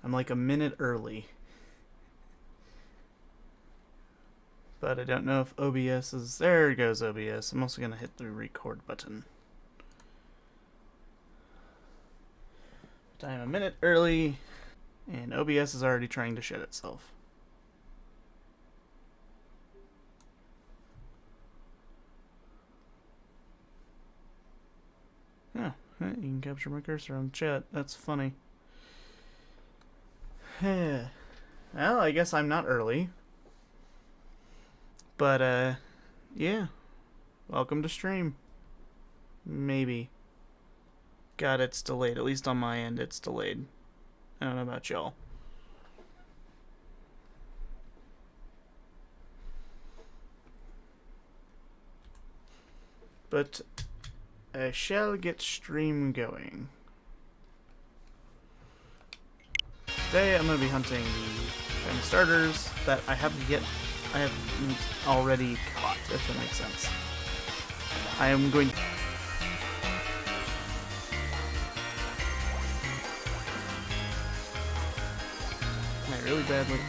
I'm like a minute early. But I don't know if OBS is... There goes OBS. I'm also going to hit the record button. But I'm a minute early, and OBS is already trying to shed itself. Oh, you can capture my cursor on chat. That's funny. Well, I guess I'm not early. But, yeah. Welcome to stream. Maybe. God, it's delayed. At least on my end, it's delayed. I don't know about y'all. But I shall get stream going. Today I'm going to be hunting the kind of starters that I haven't already caught, if that makes sense. I am going to... Am I really badly?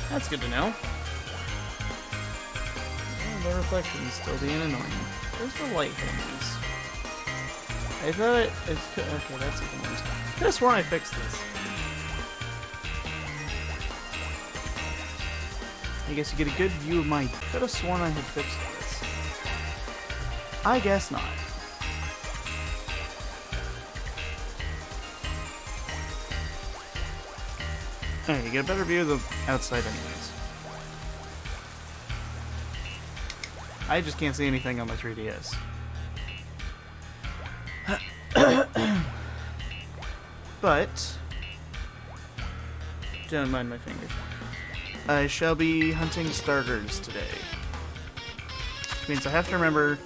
That's good to know. Oh, the reflection's still being annoying. Where's the light homies? I thought it's... Okay, that's even worse. I could have sworn I fixed this. I guess you get a good view of my... Could have sworn I had fixed this. I guess not. Alright, you get a better view of the outside anyways. I just can't see anything on my 3DS. But... Don't mind my fingers. I shall be hunting starters today. Which means I have to remember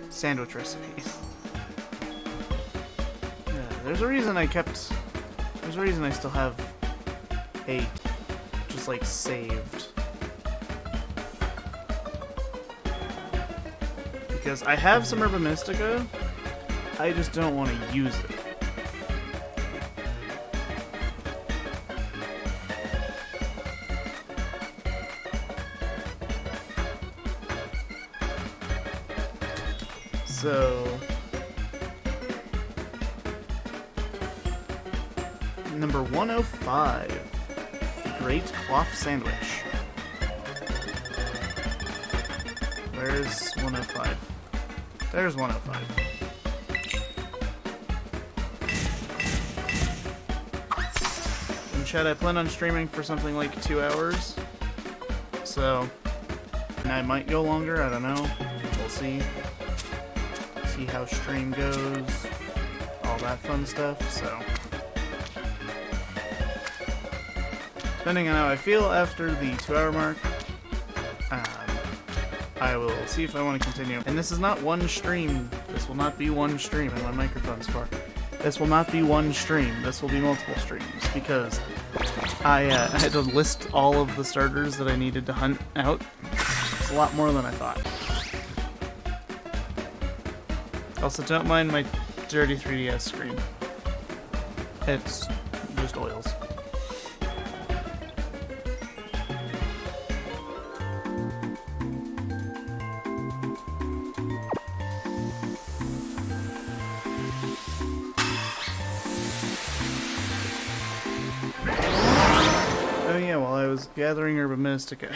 sandwich recipes. There's a reason I kept... There's a reason I still have 8 just like saved. Because I have some Herba Mystica, I just don't want to use it. So, number 105, the Great Cloth Sandwich. Where's 105? There's 105. In chat, I plan on streaming for something like 2 hours. So, and I might go longer, I don't know. We'll see. See how stream goes, all that fun stuff, so. Depending on how I feel after the 2-hour mark, I will see if I want to continue. And this is not one stream. This will not be one stream, and my microphone's far. This will not be one stream. This will be multiple streams, because I had to list all of the starters that I needed to hunt out. It's a lot more than I thought. Also, don't mind my dirty 3DS screen. It's just oils. Oh yeah, while I was gathering Herba Mystica.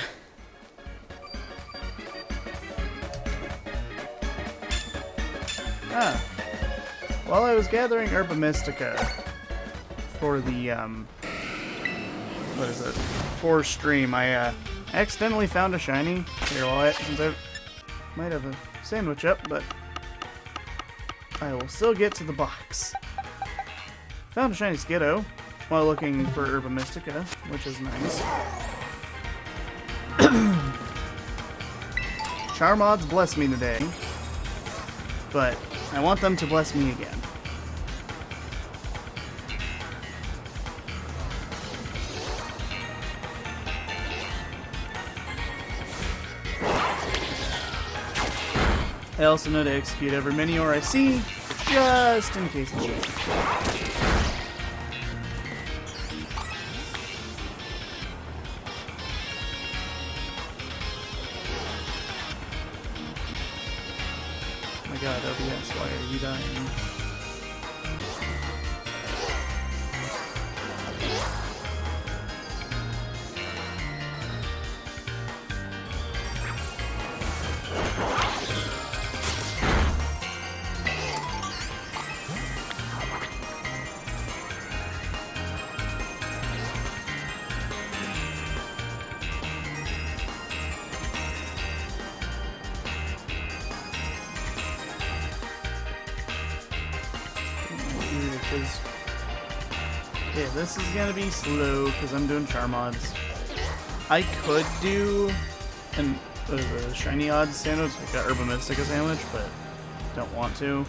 While I was gathering Herba Mystica for the, what is it, for stream, I, accidentally found a shiny. Here, since I might have a sandwich up, but I will still get to the box. Found a shiny Skiddo while looking for Herba Mystica, which is nice. Charmods bless me today, but I want them to bless me again. I also know to execute every mini or I see, just in case it's cheating. my god, OBS, why are you dying? Okay, this is gonna be slow because I'm doing char mods. I could do a shiny odds sandwich, like a Herba Mystica sandwich, but don't want to.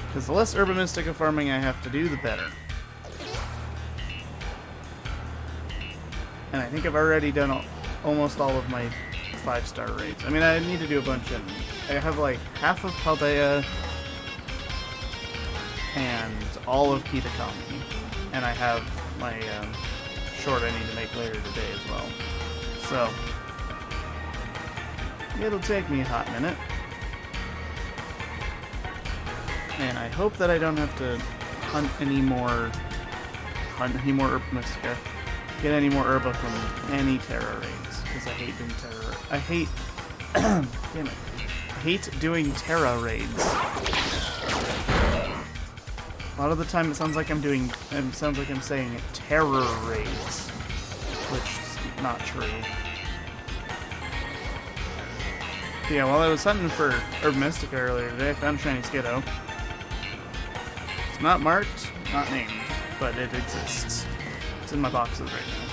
Because the less Herba Mystica farming I have to do, the better. And I think I've already done almost all of my 5-star raids. I mean, I need to do a bunch of... I have like half of Paldea and all of Kitakami. And I have my short I need to make later today as well. So, it'll take me a hot minute. And I hope that I don't have to hunt any more Herba Mystica. Get any more Herba from any Terra raids. Because I hate doing Terra... I hate... damn it. I hate doing Terra raids. A lot of the time it sounds like I'm doing... It sounds like I'm saying terror raids. Which is not true. But yeah, while I was hunting for Herba Mystica earlier today, I found a shiny Skiddo. It's not marked, not named, but it exists. It's in my boxes right now.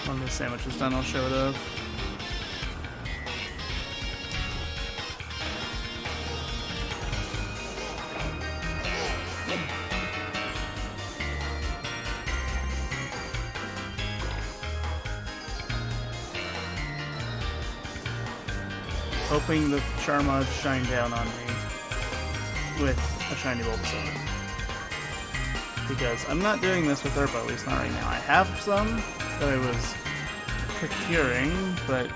When the sandwich is done, I'll show it up. Hoping the Charmods shine down on me with a shiny Bulbasaur. Because I'm not doing this with Herba, at least not right now. I have some that I was procuring, but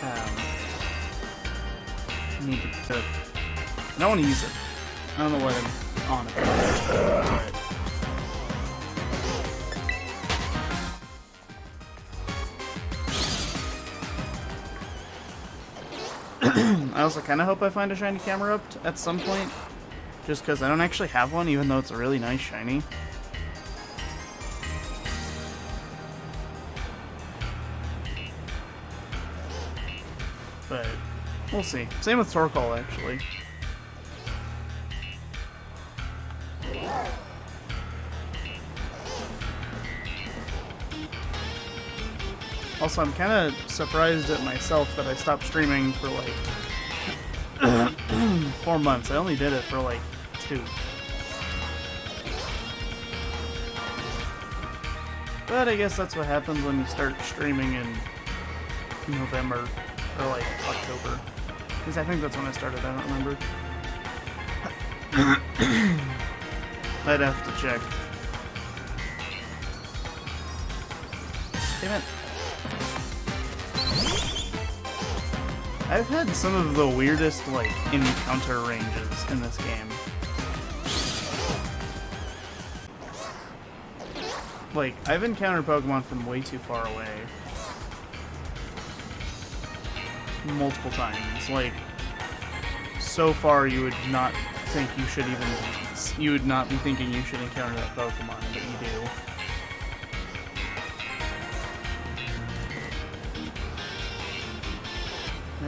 I need to... I don't want to use it. I don't know what I'm on about. I also kind of hope I find a shiny Camerupt at some point, just because I don't actually have one, even though it's a really nice shiny. But we'll see. Same with Torkoal, actually. Also, I'm kind of surprised at myself that I stopped streaming for like 4 months. I only did it for like 2. But I guess that's what happens when you start streaming in November or like October. Because I think that's when I started, I don't remember. I'd have to check. Damn it. I've had some of the weirdest, like, encounter ranges in this game. Like, I've encountered Pokemon from way too far away. Multiple times. Like, so far you would not think you should even... You would not be thinking you should encounter that Pokemon, but you do.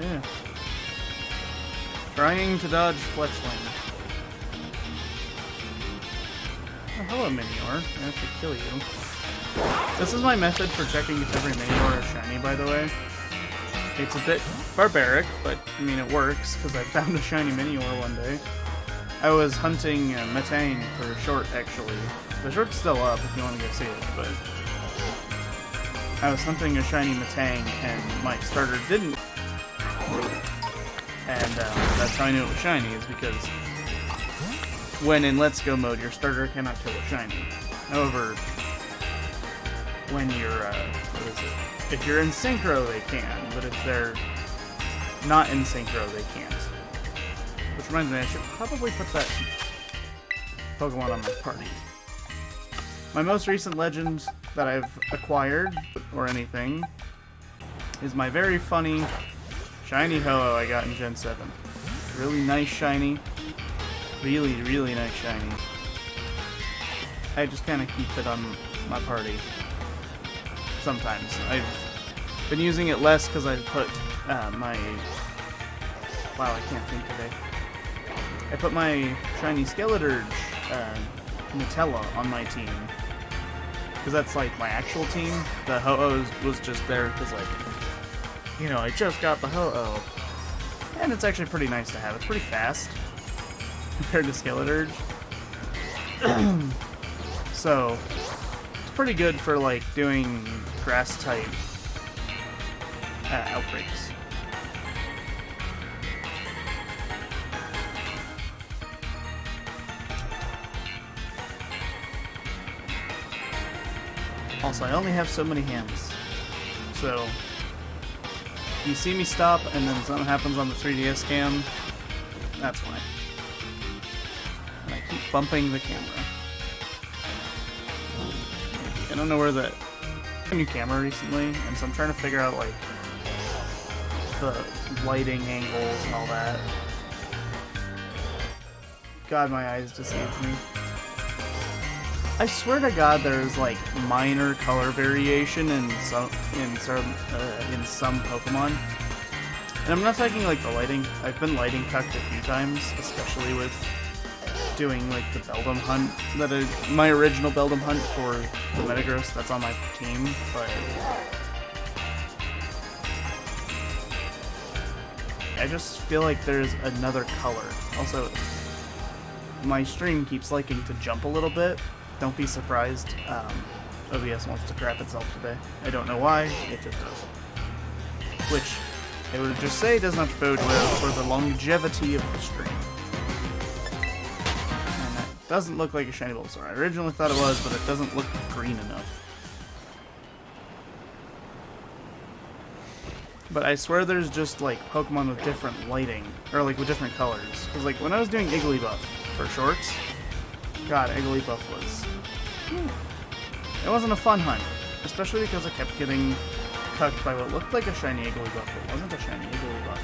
Yeah. Trying to dodge Fletchling. Oh, hello, Minior. I have to kill you. This is my method for checking if every Minior is shiny, by the way. It's a bit barbaric, but, I mean, it works, because I found a shiny Minior one day. I was hunting Metang for short, actually. The short's still up if you want to go see it, but... I was hunting a shiny Metang, and my starter didn't. And that's how I knew it was shiny, is because when in Let's Go mode, your starter cannot kill a shiny. However, when you're, what is it? If you're in Synchro, they can, but if they're not in Synchro, they can't. Which reminds me, I should probably put that Pokemon on my party. My most recent legend that I've acquired, or anything, is my very funny shiny Ho-Oh I got in Gen 7. Really nice shiny. Really, really nice shiny. I just kind of keep it on my party. Sometimes. I've been using it less because I put my... Wow, I can't think today. I put my shiny Skeleturge Nutella on my team. Because that's like my actual team. The Ho-Oh was just there because, like, you know, I just got the Ho-Oh. And it's actually pretty nice to have. It's pretty fast compared to Skeleturge. So, it's pretty good for, like, doing grass-type outbreaks. Also, I only have so many hands. So, if you see me stop and then something happens on the 3DS cam, that's why. And I keep bumping the camera. I don't know where the... I have a new camera recently, and so I'm trying to figure out, like, the lighting angles and all that. God, my eyes deceived me. I swear to God, there's like minor color variation in some Pokemon, and I'm not talking like the lighting. I've been lighting cucked a few times, especially with doing like the Beldum hunt. My original Beldum hunt for the Metagross that's on my team, but I just feel like there's another color. Also, my stream keeps liking to jump a little bit. Don't be surprised. OBS wants to crap itself today. I don't know why, it just does. Which, I would just say, does not bode well for the longevity of the stream. And that doesn't look like a shiny Bulbasaur. I originally thought it was, but it doesn't look green enough. But I swear there's just, like, Pokemon with different lighting, or, like, with different colors. Because, like, when I was doing Igglybuff for shorts, God, Igglybuff was... It wasn't a fun hunt, especially because I kept getting cucked by what looked like a shiny Igglybuff, but it wasn't a shiny Igglybuff.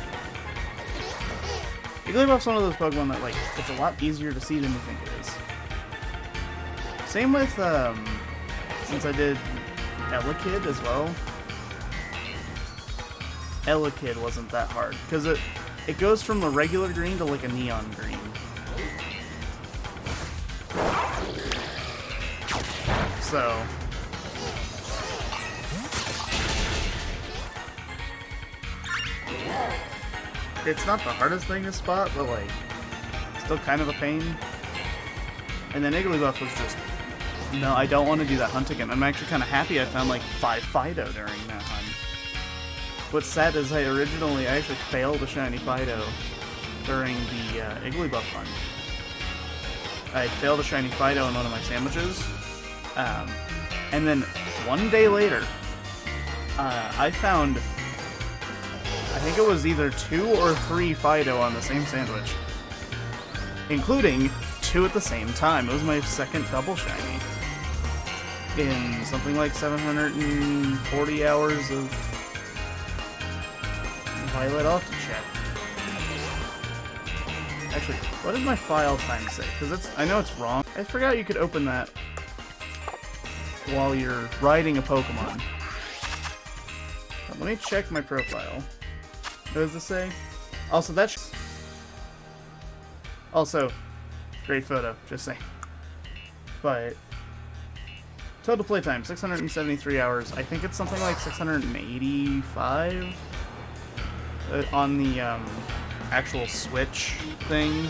Igglybuff's one of those Pokemon that, like, it's a lot easier to see than you think it is. Same with, since I did Elekid as well. Elekid wasn't that hard, because it goes from a regular green to, like, a neon green. So, it's not the hardest thing to spot, but like, still kind of a pain. And then Igglybuff was just, no, I don't want to do that hunt again. I'm actually kind of happy I found like 5 Fido during that hunt. What's sad is I actually failed a shiny Fido during the Igglybuff hunt. I failed a shiny Fido in one of my sandwiches. And then one day later, I found, I think it was either 2 or 3 Fido on the same sandwich, including 2 at the same time. It was my second double shiny in something like 740 hours of Violet. I'll have to check. Actually, what did my file time say? Because I know it's wrong. I forgot you could open that while you're riding a Pokemon. Let me check my profile. What does this say? Also, also, great photo, just saying. But, total playtime, 673 hours. I think it's something like 685 on the actual Switch thing.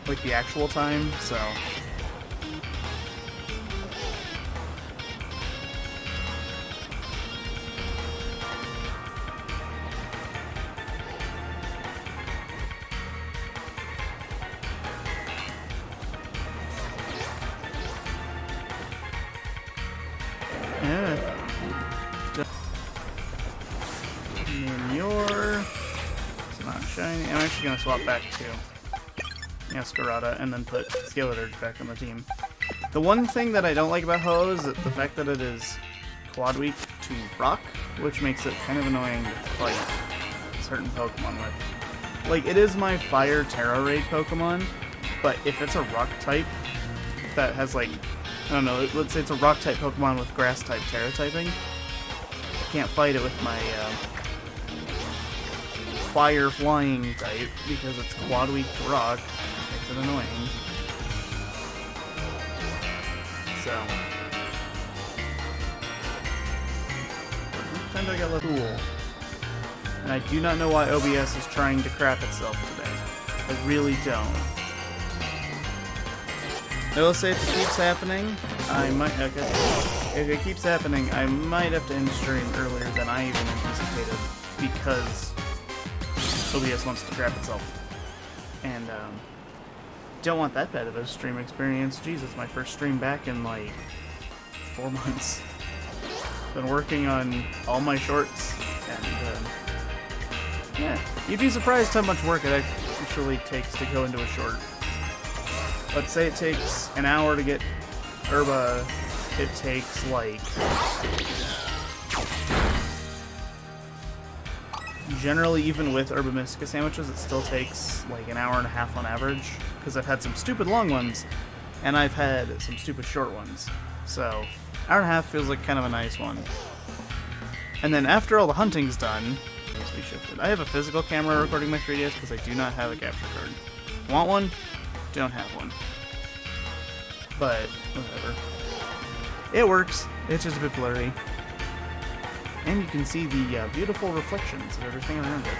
Like the actual time, so... Yeah. Manure. It's not shiny. I'm actually going to swap back to Masquerada and then put Skeletor back on the team. The one thing that I don't like about Ho is the fact that it is quad weak to rock, which makes it kind of annoying to fight certain Pokemon with. Like, it is my Fire Terra Raid Pokemon, but if it's a rock type that has, like, I don't know, let's say it's a rock type Pokemon with grass type Terra typing, I can't fight it with my Fire Flying type because it's quad weak to rock. It makes it annoying. So. Time I got a cool. And I do not know why OBS is trying to crap itself today. I really don't. I will say if it keeps happening, I might. Okay. If it keeps happening, I might have to end stream earlier than I even anticipated because OBS wants to crap itself. And don't want that bad of a stream experience. Jesus, my first stream back in like 4 months. Been working on all my shorts, and yeah, you'd be surprised how much work it actually takes to go into a short. Let's say it takes an hour to get Herba, it takes like generally, even with Herba Mystica sandwiches, it still takes like an hour and a half on average, because I've had some stupid long ones and I've had some stupid short ones, so hour and a half feels like kind of a nice one. And then after all the hunting's done, needs to be shifted. I have a physical camera recording my 3DS because I do not have a capture card. Want one? Don't have one. But whatever. It works. It's just a bit blurry. And you can see the beautiful reflections of everything around it.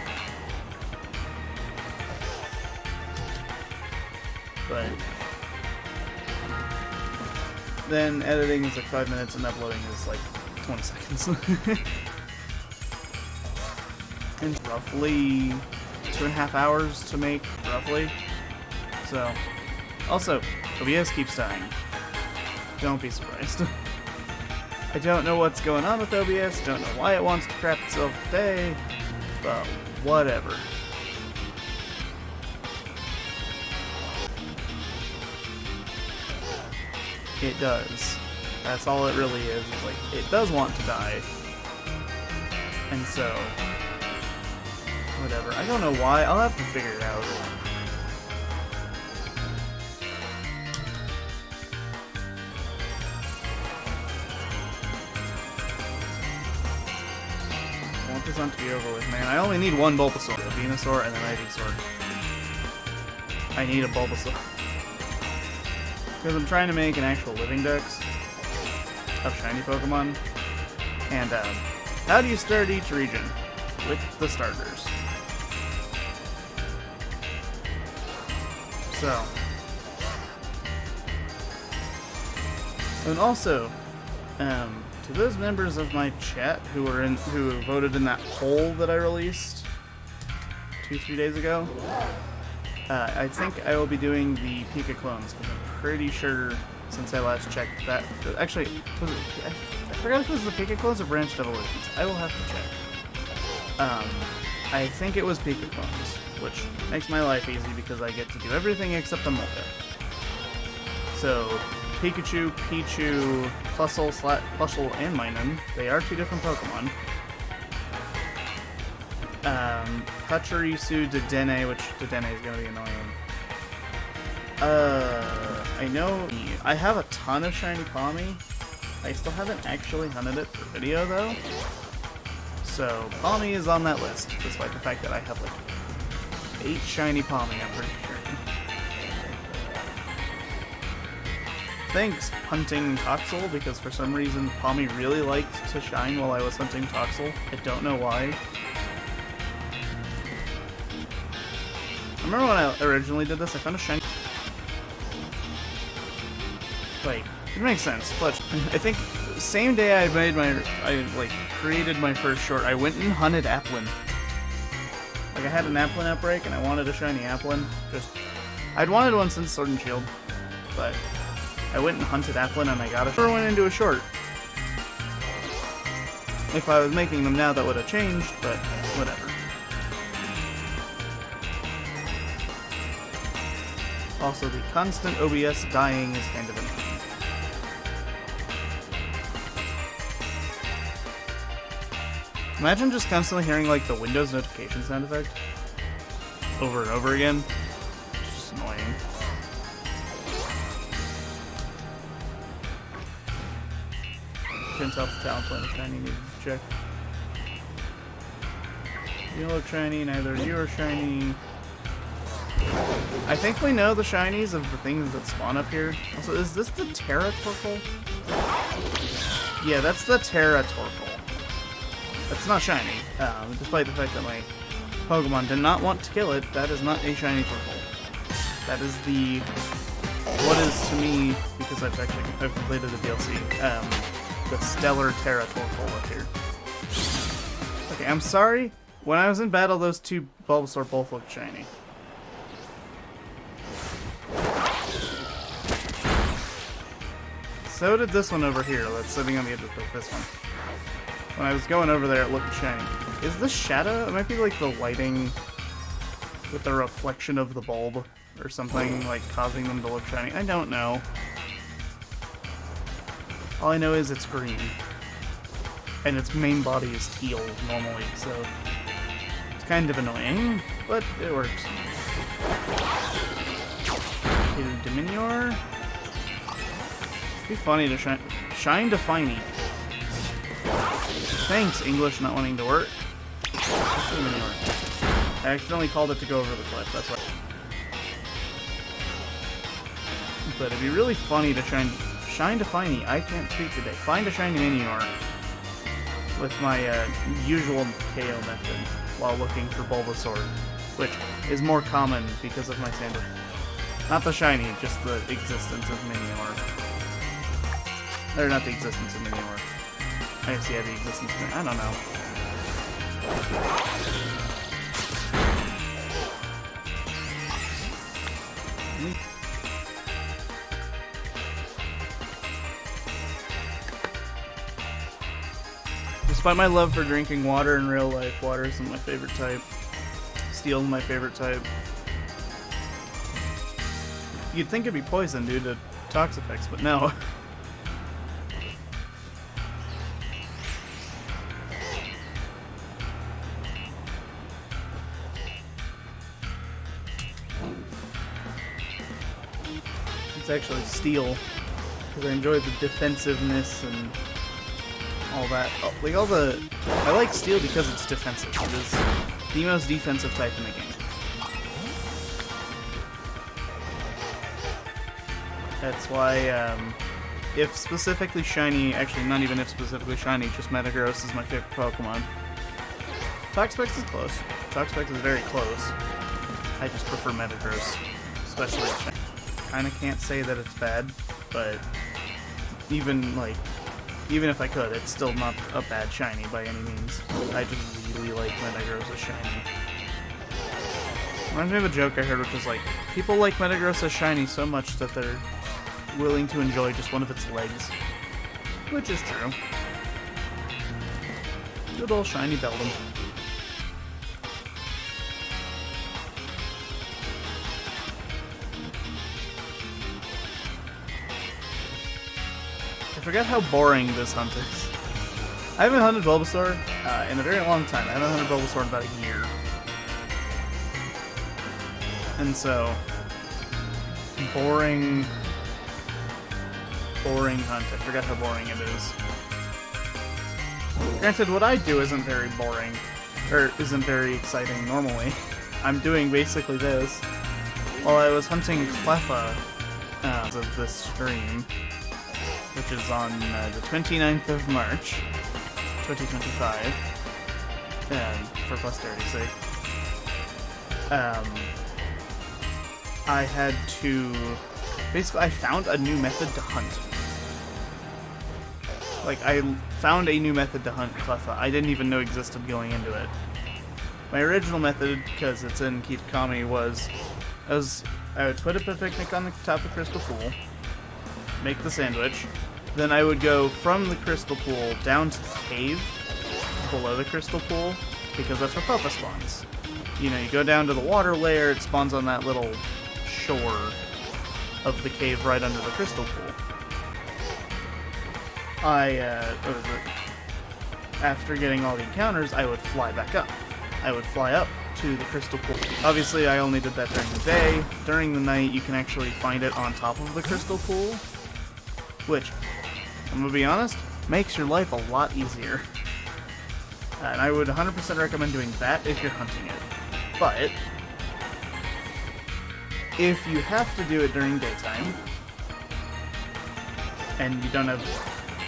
But then editing is like 5 minutes and uploading is like 20 seconds. And roughly 2.5 hours to make, roughly. So, also, OBS keeps dying. Don't be surprised. I don't know what's going on with OBS, don't know why it wants to crap itself today, but whatever. It does. That's all it really is. Like, it does want to die. And so, whatever. I don't know why. I'll have to figure it out. I want this hunt to be over with, man. I only need one Bulbasaur, a Venusaur, and an Ivysaur. I need a Bulbasaur. Because I'm trying to make an actual living dex of shiny Pokemon. And how do you start each region? With the starters. So. And also, to those members of my chat who voted in that poll that I released 2-3 days ago, I think I will be doing the Pika clones, because I'm pretty sure, since I last checked that... Actually, I forgot if it was the Pika clones or branched evolutions. I will have to check. I think it was Pika clones, which makes my life easy because I get to do everything except the Molta. So, Pikachu, Pichu, Plusle, and Minun, they are 2 different Pokemon. Pachirisu, Dedenne, which Dedenne is going to be annoying. I know I have a ton of shiny Palmy. I still haven't actually hunted it for video though. So Palmy is on that list, despite the fact that I have like 8 shiny Palmy, I'm pretty sure. Thanks, hunting Toxel, because for some reason Palmy really liked to shine while I was hunting Toxel. I don't know why. I remember when I originally did this, I found a shiny... Like, it makes sense. But I think the same day I created my first short, I went and hunted Applin. Like, I had an Applin outbreak and I wanted a shiny Applin. I'd wanted one since Sword and Shield, but I went and hunted Applin and I got it. I went into a short. If I was making them now, that would have changed, but whatever. Also, the constant OBS dying is kind of annoying. Imagine just constantly hearing, like, the Windows notification sound effect over and over again. It's just annoying. Can't tell if the talent plan is shiny, need to check. You look shiny, neither you are shiny. I think we know the shinies of the things that spawn up here. Also, is this the Terra Torkoal? Yeah, that's the Terra Torkoal. It's not shiny, despite the fact that my Pokemon did not want to kill it. That is not a shiny Torkoal. That is the what is to me, because I've completed the DLC, the Stellar Terra Torkoal up here. Okay, I'm sorry. When I was in battle, those two Bulbasaur both looked shiny. So did this one over here that's sitting on the edge of this one. When I was going over there, it looked shiny. Is this shadow? It might be like the lighting with the reflection of the bulb or something, like causing them to look shiny. I don't know. All I know is it's green. And its main body is teal normally, so it's kind of annoying, but it works. Okay, Diminior. It'd be funny to shine to Finey. Thanks, English not wanting to work. I accidentally called it to go over the cliff, that's why. But it'd be really funny to shine to Finey. I can't speak today. Find a shiny Minior with my usual KO method while looking for Bulbasaur, which is more common because of my sandwich. Not the shiny, just the existence of Minior. Or not the existence of Minior. I guess, yeah, the existence of I don't know. Despite my love for drinking water in real life, water isn't my favorite type. Steel is my favorite type. You'd think it'd be poison due to tox effects, but no. It's actually steel, because I enjoy the defensiveness and all that. Oh, like all the, I like steel because it's defensive. It is the most defensive type in the game. That's why, if specifically shiny, actually not even if specifically shiny, just Metagross is my favorite Pokemon. Toxapex is close. Toxapex is very close. I just prefer Metagross, especially if shiny. Kinda can't say that it's bad, but even if I could, it's still not a bad shiny by any means. I just really like Metagross as shiny. Reminds me of a joke I heard, which was like, people like Metagross as shiny so much that they're willing to enjoy just one of its legs. Which is true. Good old shiny Beldum. I forgot how boring this hunt is. I haven't hunted Bulbasaur in a very long time. I haven't hunted Bulbasaur in about a year. And so, boring hunt. I forgot how boring it is. Granted, what I do isn't very boring, or isn't very exciting normally. I'm doing basically this. While I was hunting Cleffa of this stream, which is on the 29th of March, 2025, for posterity's sake. I had to... Basically, I found a new method to hunt. Like, I found a new method to hunt Cleffa. I didn't even know existed going into it. My original method, because it's in Kitakami, was... I would put up a picnic on the top of Crystal Pool, make the sandwich, then I would go from the Crystal Pool down to the cave, below the crystal pool, because that's where Cleffa spawns. You know, you go down to the water layer, it spawns on that little shore of the cave right under the crystal pool. What was it? After getting all the encounters, I would fly back up. I would fly up to the crystal pool. Obviously, I only did that during the day. During the night, you can actually find it on top of the crystal pool, which, I'm gonna be honest, makes your life a lot easier. And I would 100% recommend doing that if you're hunting it. But if you have to do it during daytime, and you don't have,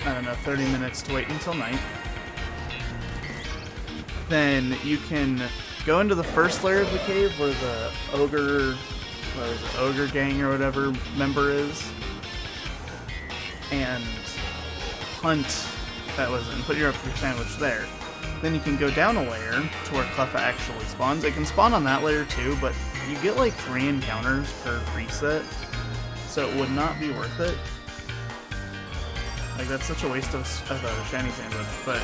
I don't know, 30 minutes to wait until night, then you can go into the first layer of the cave where the ogre gang or whatever member is, and hunt and put your sandwich there. Then you can go down a layer to where Cleffa actually spawns. It can spawn on that layer too, but you get like 3 encounters per reset, so it would not be worth it. Like, that's such a waste of a shiny sandwich, but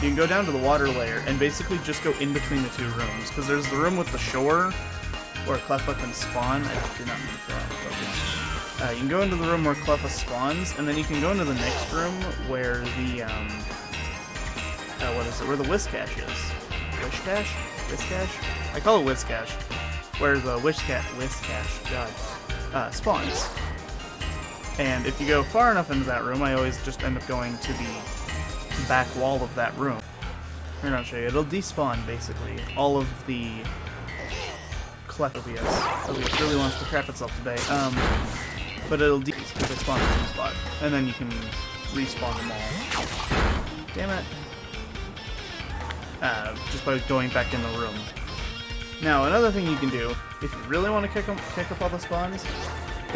you can go down to the water layer and basically just go in between the 2 rooms, because there's the room with the shore where Cleffa can spawn. I did not mean to throw out the you can go into the room where Cleffa spawns, and then you can go into the next room where the where the Whiscash is. Whiscash? Whiscash? I call it Whiscash. Where the Whiscash, God, spawns. And if you go far enough into that room, I always just end up going to the back wall of that room. Here, I'll show you. It'll despawn, basically, all of the Cleffa. OBS really wants to crap itself today. But it'll despawn the spawn in the spot. And then you can respawn them all. Damn it. Just by going back in the room. Now, another thing you can do, if you really want to kick up all the spawns,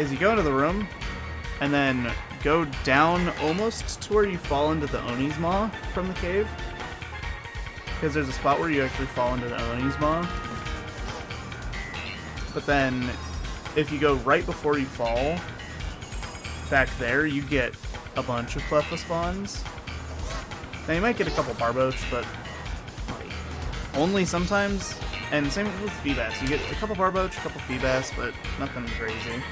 is you go into the room, and then go down almost to where you fall into the Oni's Maw from the cave. Because there's a spot where you actually fall into the Oni's Maw. But then, if you go right before you fall, back there, you get a bunch of Cleffa spawns. Now, you might get a couple Barboach, but only sometimes, and same with Feebas. You get a couple Barboach, a couple Feebas, but nothing crazy.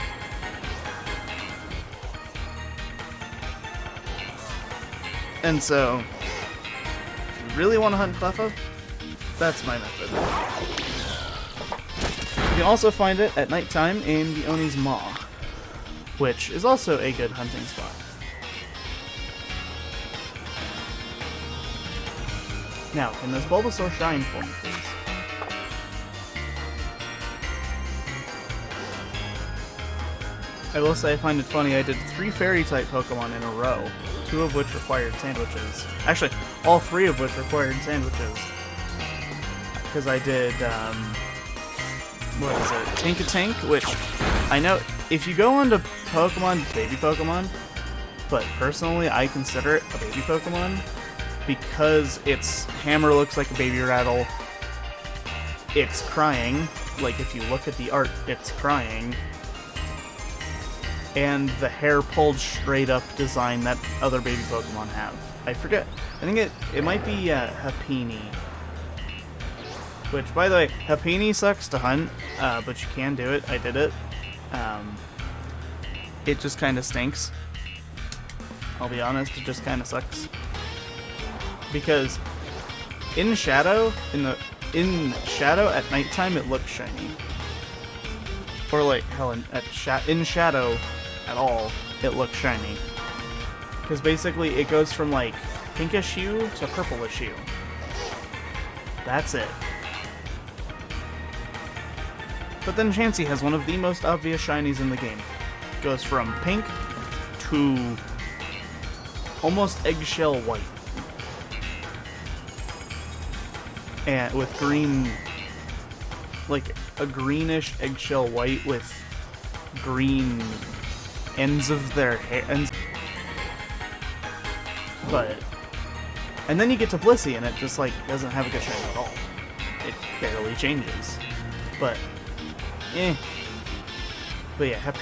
And so, if you really want to hunt Cleffa, that's my method. You can also find it at nighttime in the Oni's Maw, which is also a good hunting spot. Now, can this Bulbasaur shine for me, please? I will say I find it funny, I did 3 Fairy-type Pokemon in a row, 2 of which required sandwiches. Actually, all 3 of which required sandwiches. Because I did, what is it? Tinkatank, which, I know, if you go onto Pokemon, baby Pokemon, but personally I consider it a baby Pokemon, because its hammer looks like a baby rattle, it's crying, like if you look at the art, it's crying, and the hair pulled straight up design that other baby Pokemon have. I forget. I think it might be Happiny. Which, by the way, Happiny sucks to hunt, but you can do it. I did it. It just kind of stinks. I'll be honest, it just kind of sucks. Because in shadow at nighttime it looks shiny. Or like hell, in shadow at all it looks shiny. Because basically it goes from like pinkish hue to purplish hue. That's it. But then Chansey has one of the most obvious shinies in the game. It goes from pink to almost eggshell white. And with green, like a greenish eggshell white with green ends of their hair. But, and then you get to Blissey and it just like doesn't have a good shine at all. It barely changes. But, But yeah,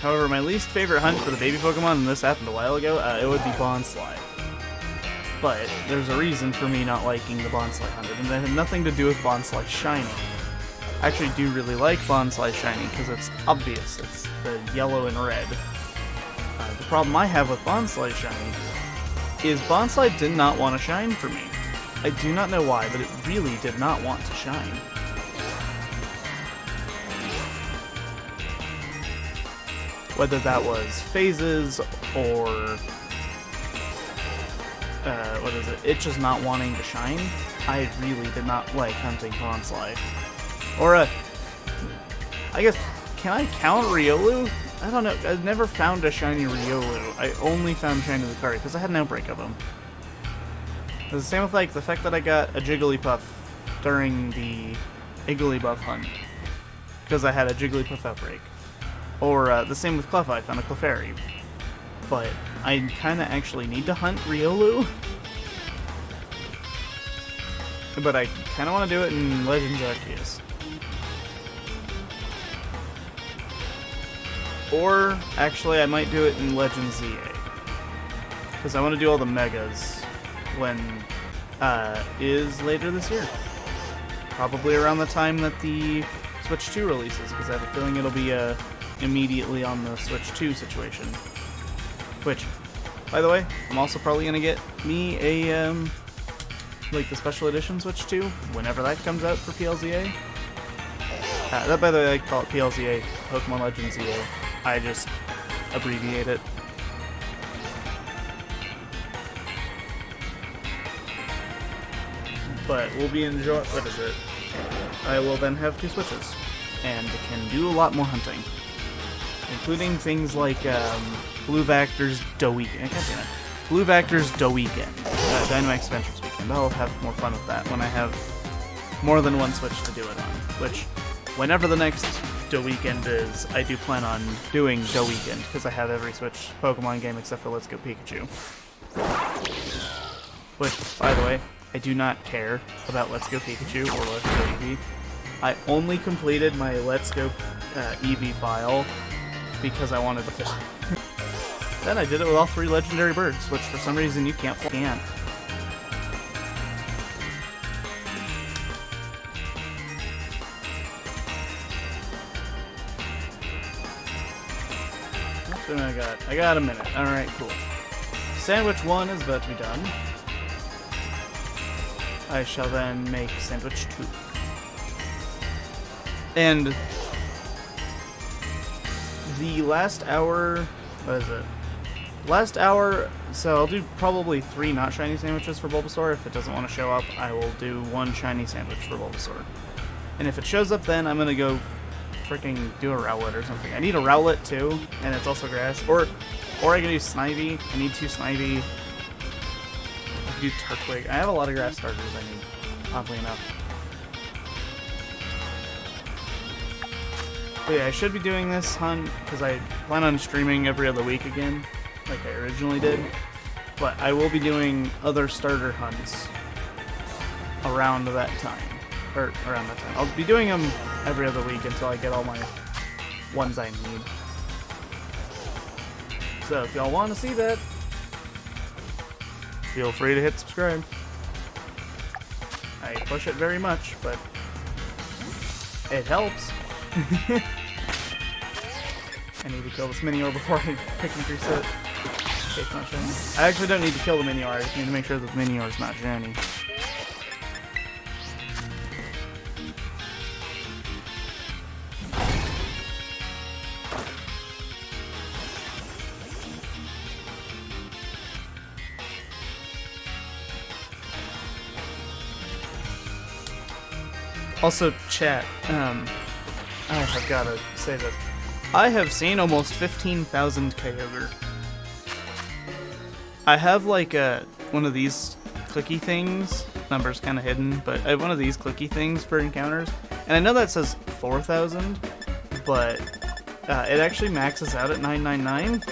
However, my least favorite hunt for the baby Pokemon, and this happened a while ago, it would be Bonsly. But there's a reason for me not liking the Bonsly hunted, and that had nothing to do with Bonsly Shiny. I actually do really like Bonsly Shiny because it's obvious. It's the yellow and red. The problem I have with Bonsly Shiny is Bonsly did not want to shine for me. I do not know why, but it really did not want to shine. Whether that was phases or it just not wanting to shine, I really did not like hunting Bonsly. Or I guess, can I count Riolu? I don't know, I've never found a shiny Riolu. I only found shiny Lucario because I had an outbreak of them. It was the same with like the fact that I got a Jigglypuff during the Igglybuff hunt because I had a Jigglypuff outbreak. Or the same with Clefairy, I found a Clefairy. But I kind of actually need to hunt Riolu. But I kind of want to do it in Legends Arceus. Or, actually, I might do it in Legends ZA. Because I want to do all the Megas when is later this year. Probably around the time that the Switch 2 releases, because I have a feeling it'll be immediately on the Switch 2 situation. Which, by the way, I'm also probably going to get me a, like the Special Edition Switch 2, whenever that comes out for PLZA. That, by the way, I call it PLZA, Pokemon Legends ZA. I just abbreviate it. But we'll be enjoying. What is it? I will then have 2 Switches, and can do a lot more hunting, including things like Blue Vector's Weekend. I can't say that. Blue Vector's Weekend, Dynamax Adventures Weekend. I'll have more fun with that when I have more than one Switch to do it on. Which, whenever the next Weekend is, I do plan on doing Weekend because I have every Switch Pokemon game except for Let's Go Pikachu. Which, by the way, I do not care about Let's Go Pikachu or Let's Go Eevee. I only completed my Let's Go Eevee file because I wanted to fish. Then I did it with all 3 legendary birds, which for some reason you can't. I got a minute. Alright, cool. Sandwich 1 is about to be done. I shall then make sandwich 2. And the last hour, what is it? Last hour, so I'll do probably 3 not shiny sandwiches for Bulbasaur. If it doesn't want to show up, I will do 1 shiny sandwich for Bulbasaur. And if it shows up, then I'm gonna go freaking do a Rowlet or something. I need a Rowlet too, and it's also grass. Or I can do Snivy. I need 2 Snivy. I can do Turtwig. I have a lot of grass starters I need, oddly enough. But yeah, I should be doing this hunt because I plan on streaming every other week again, like I originally did. But I will be doing other starter hunts around that time. Or around that time. I'll be doing them every other week until I get all my ones I need. So if y'all want to see that, feel free to hit subscribe. I push it very much, but it helps. I need to kill this Minior before I pick and reset. Okay, it's not shiny. I actually don't need to kill the Minior, I just need to make sure that the Minior is not shiny. Also, chat, I've got to say this. I have seen almost 15,000 Kyogre. I have like one of these clicky things, number's kind of hidden, but I have one of these clicky things for encounters, and I know that says 4,000, but it actually maxes out at 999,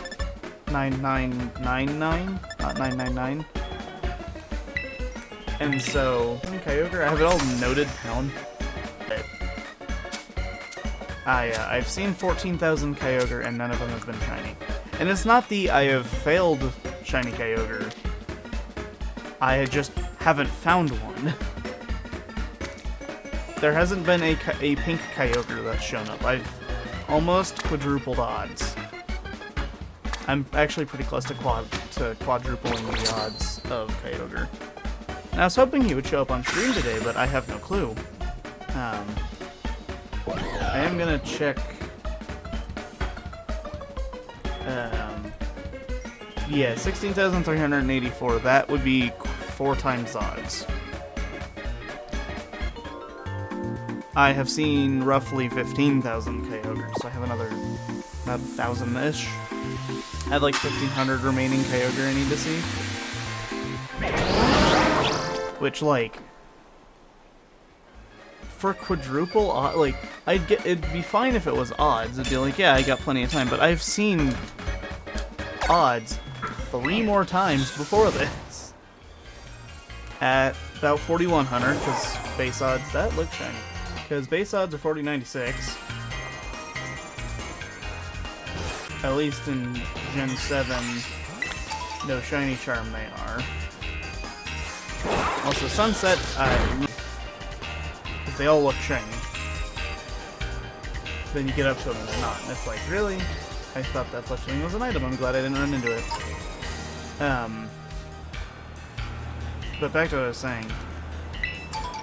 9999, not 999. And so, Kyogre, I have it all noted down. I've seen 14,000 Kyogre and none of them have been shiny. And it's not the I have failed shiny Kyogre. I just haven't found one. There hasn't been a pink Kyogre that's shown up. I've almost quadrupled odds. I'm actually pretty close to quadrupling the odds of Kyogre. And I was hoping he would show up on stream today, but I have no clue. I am gonna check. Yeah, 16,384. That would be 4 times odds. I have seen roughly 15,000 Kyogre, so I have another about 1,000-ish. I have like 1,500 remaining Kyogre I need to see. Which, like, for quadruple odd, like, it'd be fine if it was odds. It'd be like, yeah, I got plenty of time, but I've seen odds 3 more times before this. At about 4,100, because base odds, that looks shiny. Because base odds are 4096. At least in Gen 7, no shiny charm they are. Also, Sunset, because they all look shiny. Then you get up to them and they're not. And it's like, really? I thought that fletchling was an item. I'm glad I didn't run into it. But back to what I was saying.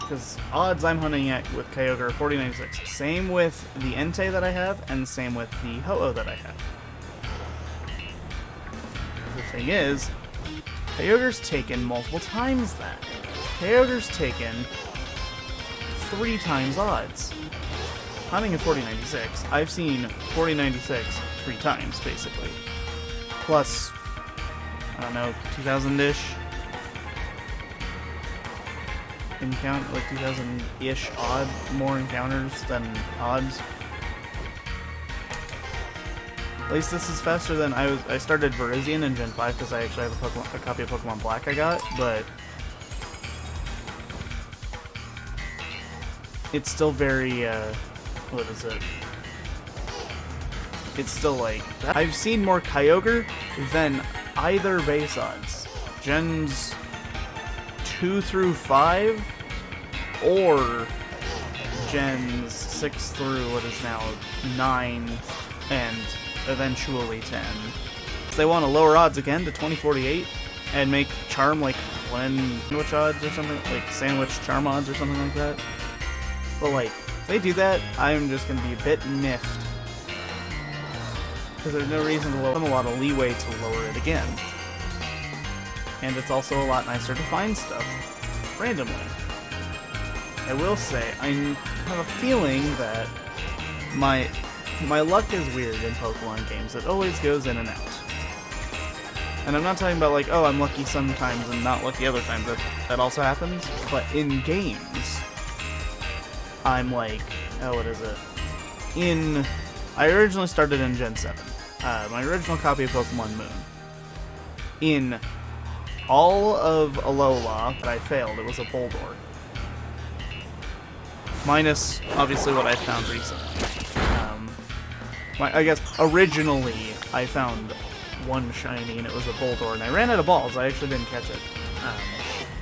Because odds I'm hunting at with Kyogre are 4096. Same with the Entei that I have, and same with the Ho-Oh that I have. The thing is, Kyogre's taken multiple times that. Kyogre's taken 3 times odds. Hunting at 4096, I've seen 4096 3 times, basically. Plus, I don't know, 2,000-ish. Encounter, like 2,000-ish odd more encounters than odds. At least this is faster than I started Virizion in Gen 5 because I actually have a copy of Pokemon Black I got, but it's still very, what is it? It's still like, I've seen more Kyogre than either base odds. Gens 2 through 5, or Gens 6 through what is now 9, and eventually 10. They want to lower odds again to 2048 and make charm like sandwich odds or something, like sandwich charm odds or something like that. But like, if they do that, I'm just going to be a bit miffed. Because there's no reason to lower them, a lot of leeway to lower it again. And it's also a lot nicer to find stuff randomly. I will say, I have a feeling that my luck is weird in Pokemon games. It always goes in and out. And I'm not talking about like, oh, I'm lucky sometimes and not lucky other times. That also happens. But in games, I'm like, oh, what is it? I originally started in Gen 7. My original copy of Pokemon Moon. In all of Alola that I failed, it was a Boldore. Minus, obviously, what I found recently. I guess, originally, I found one shiny, and it was a Boldore, and I ran out of balls. I actually didn't catch it.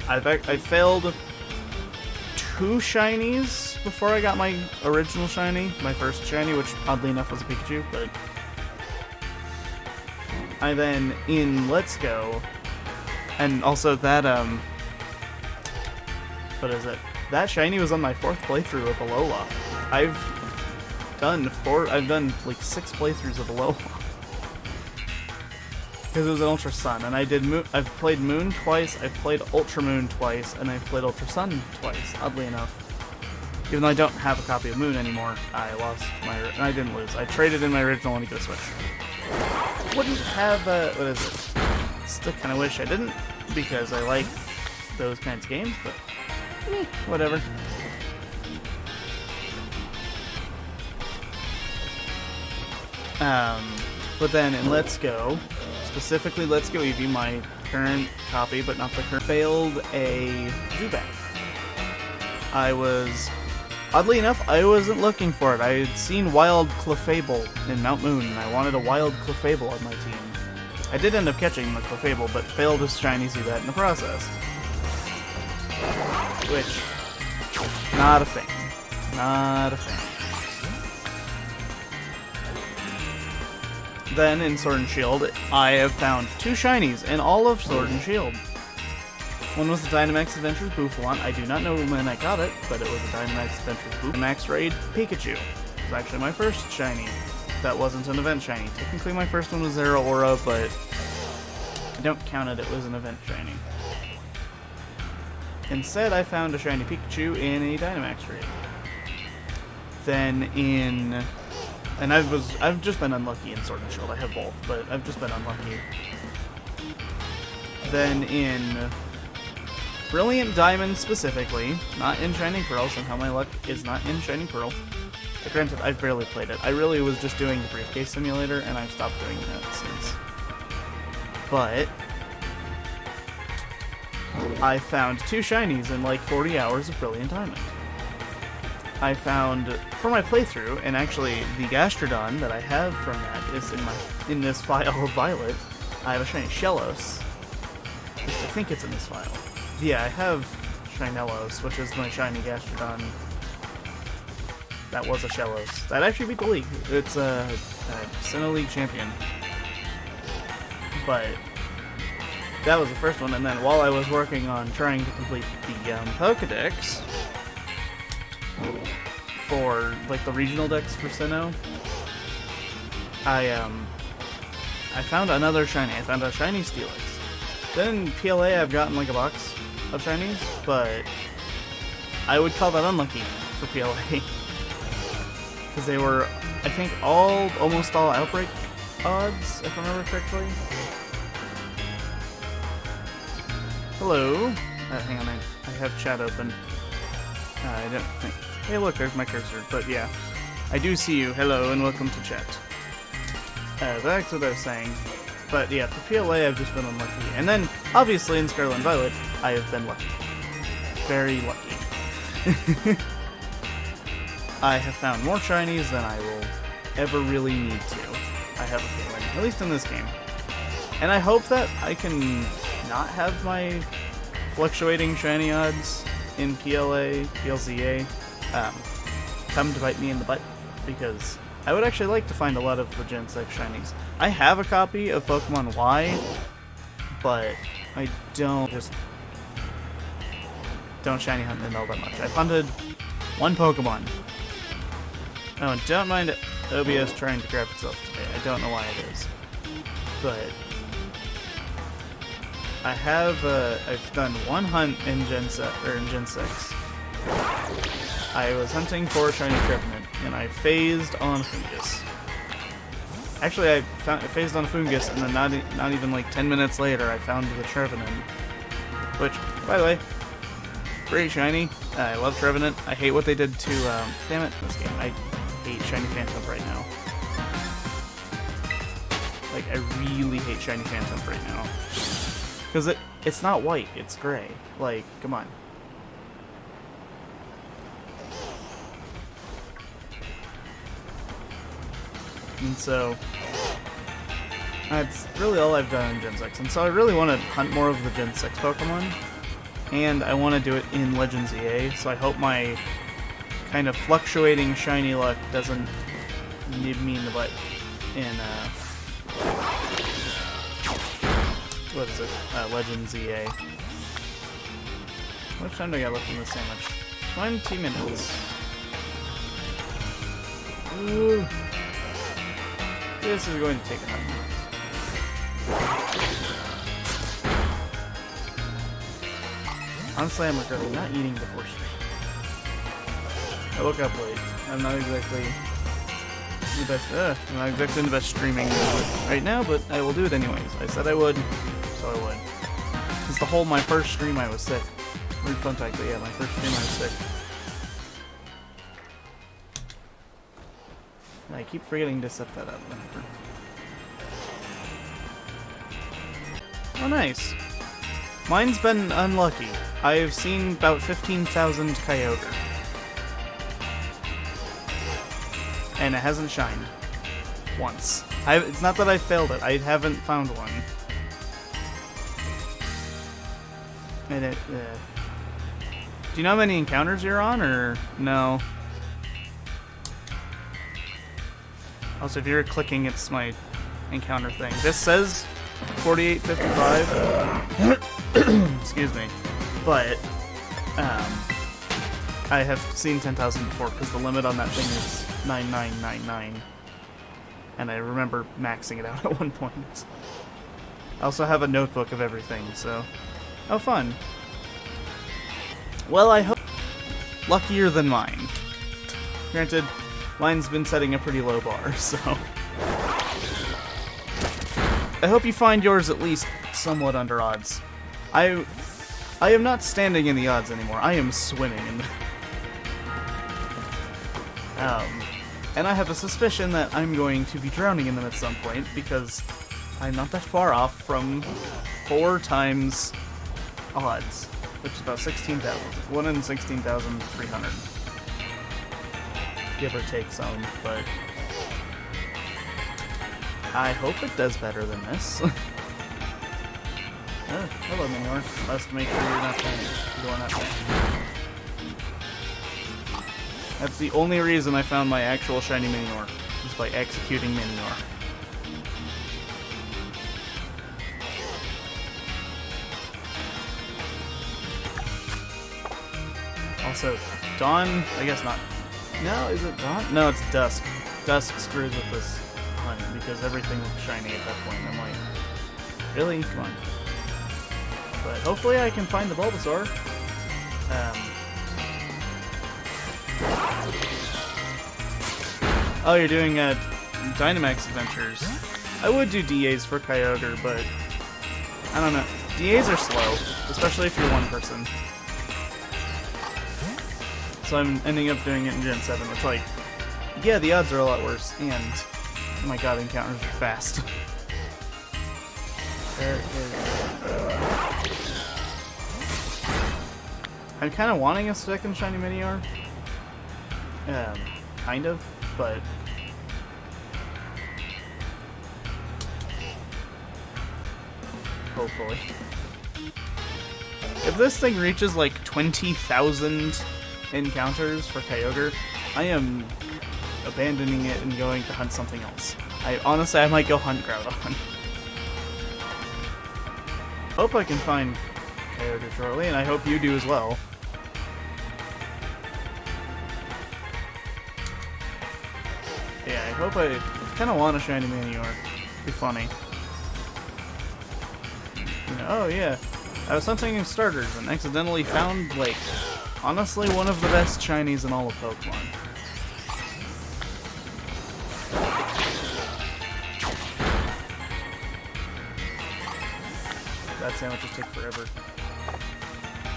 I failed 2 shinies before I got my original shiny, my first shiny, which, oddly enough, was a Pikachu, but I then, in Let's Go, and also that, what is it? That shiny was on my 4th playthrough with Alola. I've done like 6 playthroughs of Alola. Because it was an Ultra Sun, and I've played Moon twice, I've played Ultra Moon twice, and I've played Ultra Sun twice, oddly enough. Even though I don't have a copy of Moon anymore, I lost and I didn't lose. I traded in my original and to get a Switch. Wouldn't have, what is it? Still kind of wish I didn't, because I like those kinds of games, but whatever. But then in Let's Go, specifically Let's Go Eevee, my current copy, but not the current, failed a Zubat. I was Oddly enough, I wasn't looking for it. I had seen wild Clefable in Mount Moon, and I wanted a wild Clefable on my team. I did end up catching the Clefable, but failed to shiny see that in the process. Which, not a fan. Not a fan. Then, in Sword and Shield, I have found 2 shinies in all of Sword and Shield. One was the Dynamax Adventures Bouffalant. I do not know when I got it, but it was a Dynamax Adventures Bouffalant. Max Raid Pikachu. It was actually my first shiny. That wasn't an event shiny. Technically my first one was Zeraora, but I don't count it as an event shiny. Instead, I found a shiny Pikachu in a Dynamax Raid. Then in... And I've just been unlucky in Sword and Shield. I have both, but I've just been unlucky. Then in Brilliant Diamond specifically, not in Shining Pearl, somehow my luck is not in Shining Pearl. Granted, I've barely played it. I really was just doing the Briefcase Simulator, and I've stopped doing that since. But I found 2 shinies in like 40 hours of Brilliant Diamond. I found, for my playthrough, and actually the Gastrodon that I have from that is in this file of Violet, I have a shiny Shellos. At least I think it's in this file. Yeah, I have Shinellos, which is my shiny Gastrodon. That was a Shellos. That actually beat the league. It's a Sinnoh League champion. But that was the first one, and then while I was working on trying to complete the Pokedex for like the regional decks for Sinnoh, I found another shiny. I found a shiny Steelix. Then in PLA I've gotten like a box of shinies, but I would call that unlucky for PLA. Because they were, I think, almost all Outbreak odds, if I remember correctly. Hello. Hang on, I have chat open. I don't think... Hey, look, there's my cursor. But yeah, I do see you. Hello, and welcome to chat. That's what I was saying. But yeah, for PLA, I've just been unlucky. And then, obviously, in Scarlet and Violet, I have been lucky. Very lucky. I have found more shinies than I will ever really need to. I have a feeling. At least in this game. And I hope that I can not have my fluctuating shiny odds in PLA, PLZA, come to bite me in the butt. Because I would actually like to find a lot of the Gen 6 shinies. I have a copy of Pokemon Y, but I don't shiny hunt it all that much. I hunted one Pokemon. Oh, and don't mind OBS trying to grab itself today. I don't know why it is. But I have I've done one hunt in Gen 6. I was hunting for shiny Trevenant, and I phased on Fungus. Actually, I phased on Fungus, and then not even like 10 minutes later, I found the Trevenant. Which, by the way, great shiny. I love Trevenant. I hate what they did to, damn it, this game. I hate Shiny Phantom right now. Like, I really hate Shiny Phantom right now. Because it's not white, it's gray. Like, come on. And so, that's really all I've done in Gen 6. And so I really want to hunt more of the Gen 6 Pokemon. And I want to do it in Legends EA, so I hope my kind of fluctuating shiny luck doesn't nib me in the butt in, what is it? Legends EA. How much time do I got left in this sandwich? 20 minutes. Ooh. This is going to take a minute. Honestly, I'm regretting not eating before stream. I woke up late. I'm not exactly the best. I'm not exactly the best streaming right now, but I will do it anyways. I said I would, so I would. Since my first stream, I was sick. Weird fun fact, but yeah, my first stream, I was sick. And I keep forgetting to set that up. Oh, nice. Mine's been unlucky. I've seen about 15,000 Kyogre. and it hasn't shined once. It's not that I failed it, I haven't found one. And it, do you know how many encounters you're on, or no? Also, if you're clicking, it's my encounter thing. This says 4855. Excuse me. But, I have seen 10,000 before, because the limit on that thing is 9999. And I remember maxing it out at one point. I also have a notebook of everything, so... Oh, fun. Well, I hope... luckier than mine. Granted, mine's been setting a pretty low bar, so... I hope you find yours at least somewhat under odds. I am not standing in the odds anymore. I am swimming in the... and I have a suspicion that I'm going to be drowning in them at some point, because I'm not that far off from 4 times odds, which is about 16,000. 1 in 16,300. Give or take some, but I hope it does better than this. Oh, hello, Minior. Let's make sure you're not going up there. That's the only reason I found my actual shiny Minior, is by executing Minior. Also, Dawn, I guess not. No, is it Dawn? No, it's Dusk. Dusk screws with this hunt, because everything looks shiny at that point. I'm like, really? Come on. But hopefully I can find the Bulbasaur. Oh, you're doing Dynamax Adventures. I would do DAs for Kyogre, but I don't know. DAs are slow, especially if you're one person. So I'm ending up doing it in Gen 7, which, like, yeah, the odds are a lot worse, and, oh my god, encounters are fast. There is... I'm kind of wanting a second shiny Minior. Kind of, but... hopefully. If this thing reaches, like, 20,000 encounters for Kyogre, I am abandoning it and going to hunt something else. Honestly, I might go hunt Groudon. Hope I can find Kyogre shortly, and I hope you do as well. Yeah, I hope I kind of want a shiny Minior. It'd be funny. You know, oh yeah, I was hunting starters and accidentally found, like, honestly one of the best shinies in all of Pokemon. That sandwiches take forever.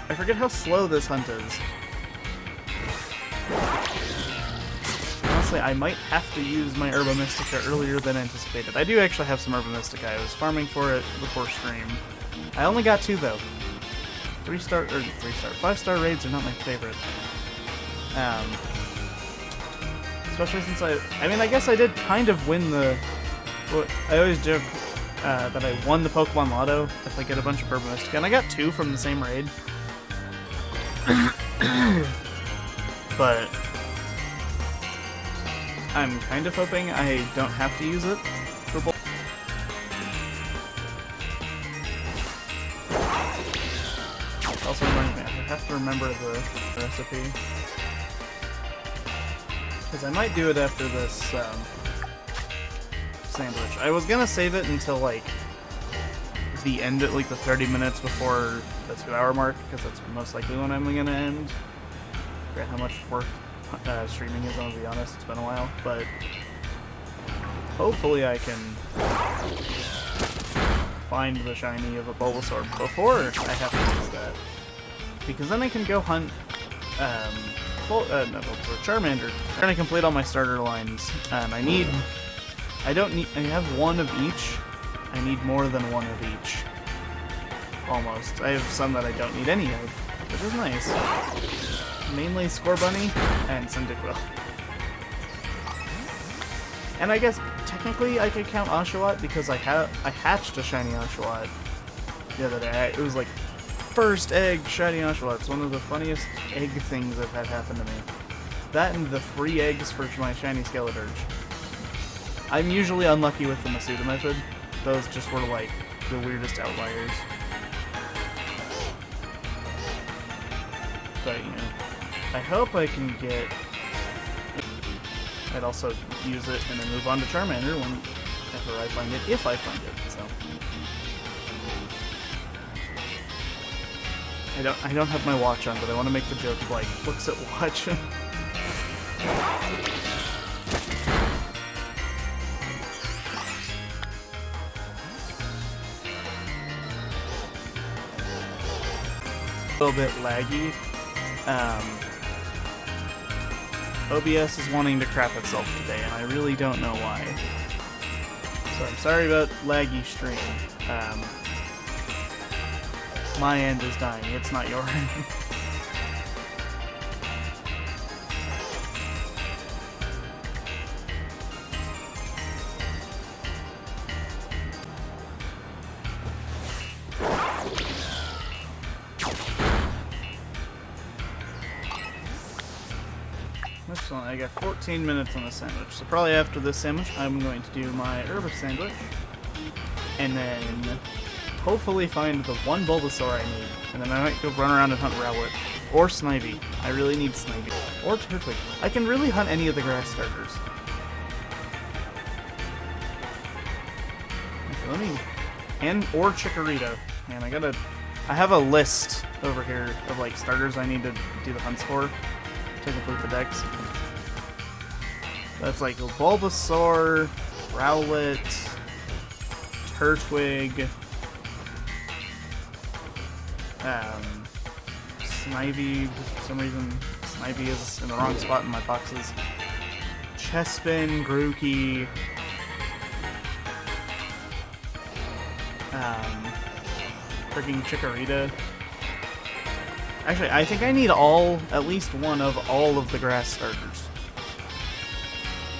I forget how slow this hunt is. Honestly, I might have to use my Herba Mystica earlier than anticipated. I do actually have some Herba Mystica. I was farming for it before stream. I only got 2 though. 5-star raids are not my favorite. Especially since I mean, I guess I did kind of win the... Well, I always joke that I won the Pokemon Lotto if I get a bunch of Herba Mystica, and I got 2 from the same raid. But I'm kind of hoping I don't have to use it for both. Also reminds me, I have to remember the recipe. Because I might do it after this sandwich. I was gonna save it until, like, the end, at like the 30 minutes before the 2-hour mark, because that's most likely when I'm gonna end. I forget how much work streaming is, I'm gonna be honest, it's been a while, but hopefully I can find the shiny of a Bulbasaur before I have to use that. Because then I can go hunt Charmander. I'm trying to complete all my starter lines. I have 1 of each. I need more than 1 of each. Almost. I have some that I don't need any of, which is nice. Mainly Scorbunny and Cyndaquil. And I guess technically I could count Oshawott because I hatched a shiny Oshawott the other day. It was like first egg shiny Oshawott. It's one of the funniest egg things I've had happen to me. That and the 3 eggs for my shiny Skeledirge. I'm usually unlucky with the Masuda method. Those just were like the weirdest outliers. But you know, I hope I can get. I'd also use it and then move on to Charmander whenever I find it, if I find it. So I don't have my watch on, but I want to make the joke of like, looks at watch. A little bit laggy. OBS is wanting to crap itself today, and I really don't know why. So I'm sorry about laggy stream. My end is dying, it's not your end. I got 14 minutes on the sandwich, so probably after this sandwich I'm going to do my herb sandwich, and then hopefully find the one Bulbasaur I need, and then I might go run around and hunt Rowlet, or Snivy. I really need Snivy, or Turtwig. I can really hunt any of the grass starters. Okay, or Chikorita. Man, I have a list over here of like starters I need to do the hunts for to complete the decks. That's like Bulbasaur, Rowlet, Turtwig, Snivy. For some reason, Snivy is in the wrong spot in my boxes. Chespin, Grookey, freaking Chikorita. Actually, I think I need at least one of all of the grass starters.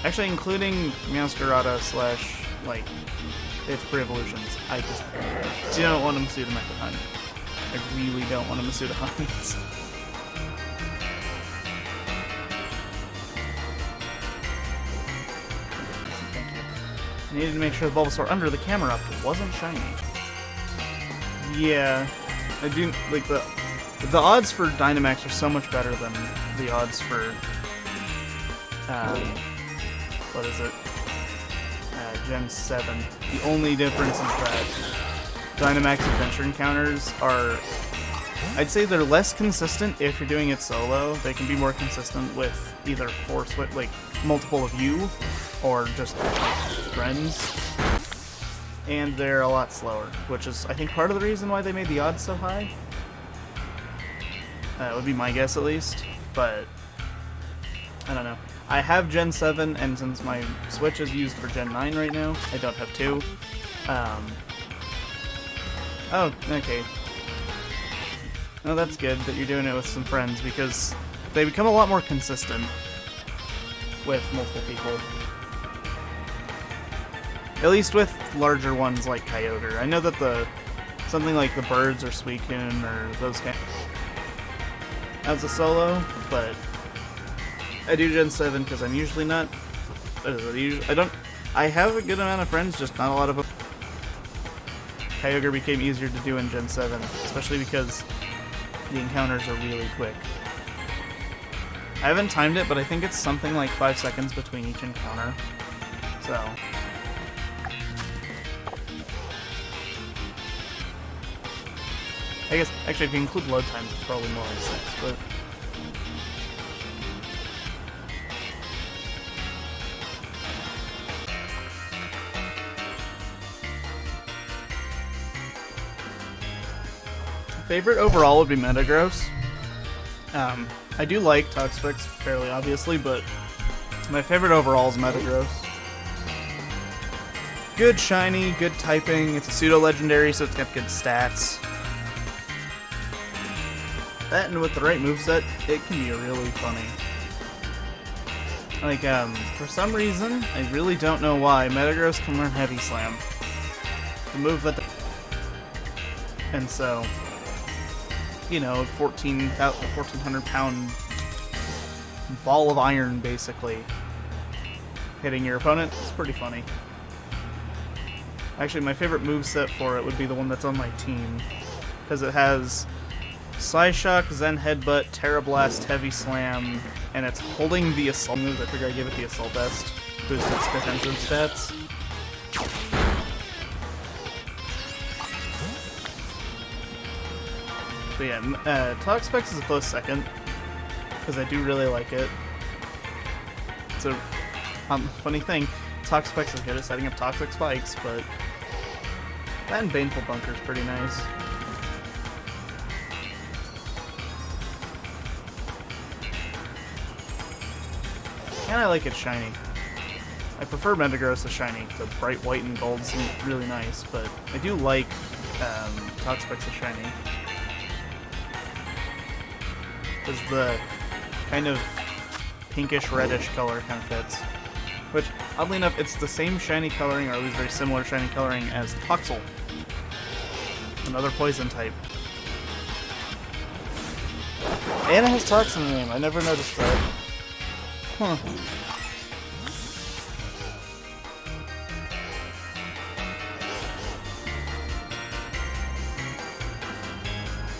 Actually, including Meowscarada / like, its pre-evolutions. I just don't want a Masuda Method Hunt. I really don't want a Masuda Hunt. Thank you. I needed to make sure the Bulbasaur under the camera up wasn't shiny. Yeah, I do, like, the odds for Dynamax are so much better than the odds for, what is it? Gen 7. The only difference is that Dynamax Adventure Encounters are, I'd say they're less consistent if you're doing it solo. They can be more consistent with either like multiple of you, or just friends. And they're a lot slower, which is, I think, part of the reason why they made the odds so high. That would be my guess, at least, but I don't know. I have Gen 7, and since my Switch is used for Gen 9 right now, I don't have 2. Oh, okay. No, that's good that you're doing it with some friends, because they become a lot more consistent with multiple people. At least with larger ones like Kyogre. I know that something like the birds or Suicune or those kind as a solo, but I do Gen 7 because I'm usually not. I have a good amount of friends, just not a lot of them. Kyogre became easier to do in Gen 7, especially because the encounters are really quick. I haven't timed it, but I think it's something like 5 seconds between each encounter. So I guess, actually, if you include load times, it's probably more like 6, but favorite overall would be Metagross. I do like Toxapex fairly obviously, but my favorite overall is Metagross. Good shiny, good typing. It's a pseudo-legendary, so it's got good stats. That, and with the right moveset, it can be really funny. Like, for some reason, I really don't know why, Metagross can learn Heavy Slam. The move that... And so, you know, 1,400 pound ball of iron, basically, hitting your opponent. It's pretty funny. Actually, my favorite moveset for it would be the one that's on my team, because it has Psyshock, Zen Headbutt, Terra Blast, Heavy Slam, and it's holding the Assault moves. I figure I give it the Assault Vest, boost its defensive stats. But yeah, Toxapex is a close second, because I do really like it. It's a funny thing, Toxapex is good at setting up toxic spikes, but that and Baneful Bunker is pretty nice. And I like it shiny. I prefer Metagross to shiny. The bright white and gold seem really nice, but I do like Toxapex to shiny. Because the kind of pinkish reddish color kind of fits. Which, oddly enough, it's the same shiny coloring, or at least very similar shiny coloring, as Toxel. Another poison type. And it has Tox in the name. I never noticed that. Huh.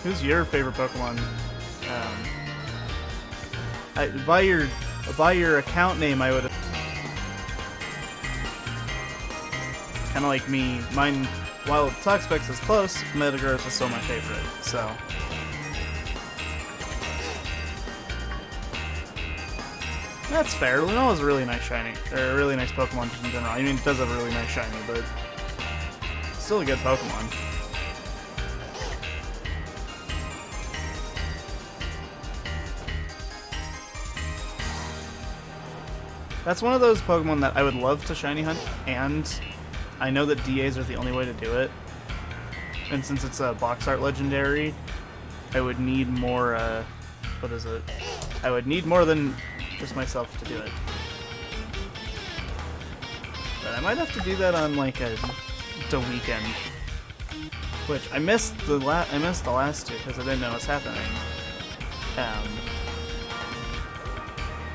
Who's your favorite Pokemon? By your account name, I would. Kind of like me. Mine, while Toxapex is close, Metagross is still my favorite. So. That's fair. Lunala is a really nice shiny. Or a really nice Pokemon just in general. I mean, it does have a really nice shiny, but still a good Pokemon. That's one of those Pokemon that I would love to shiny hunt, and I know that DAs are the only way to do it. And since it's a box art legendary, I would need more, what is it? I would need more than just myself to do it. But I might have to do that on like the weekend, which I missed the last two because I didn't know what's happening.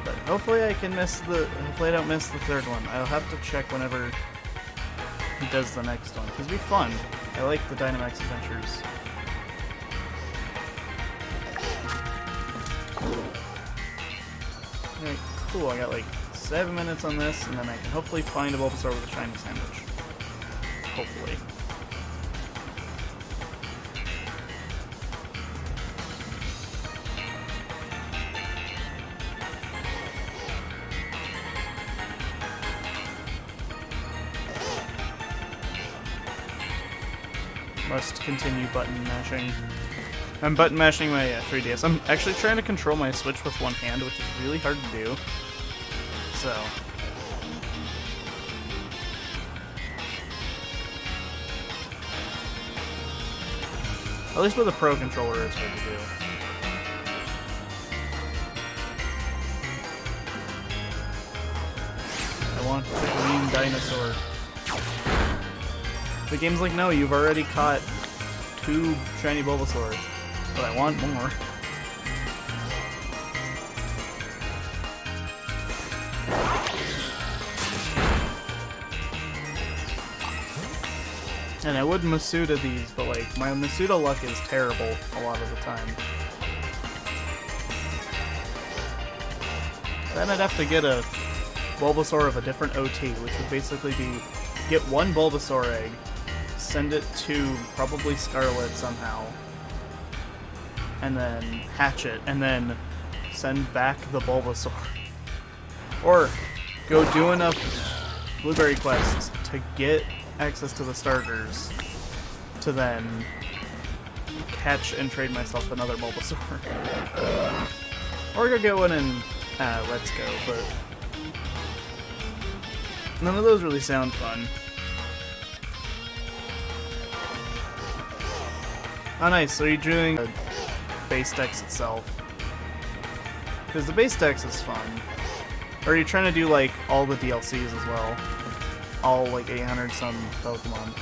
But hopefully I can hopefully I don't miss the third one. I'll have to check whenever he does the next one, because it'd be fun. I like the Dynamax Adventures. Alright, cool. I got like 7 minutes on this, and then I can hopefully find a Bulbasaur with a shiny sandwich. Hopefully. Must continue button mashing. I'm button mashing my 3DS. I'm actually trying to control my Switch with one hand, which is really hard to do. So. At least with a Pro Controller, it's hard to do. I want the green dinosaur. The game's like, no, you've already caught 2 shiny Bulbasaurs, but I want more. And I would Masuda these, but like, my Masuda luck is terrible a lot of the time. Then I'd have to get a Bulbasaur of a different OT, which would basically be get 1 Bulbasaur egg, send it to probably Scarlet somehow, and then hatch it, and then send back the Bulbasaur. Or go do enough Blueberry quests to get access to the starters to then catch and trade myself another Bulbasaur. Or go get one in Let's Go, but none of those really sound fun. Oh nice, so you're doing the base dex itself. Because the base dex is fun. Or are you trying to do, like, all the DLCs as well? All, like, 800 some Pokemon.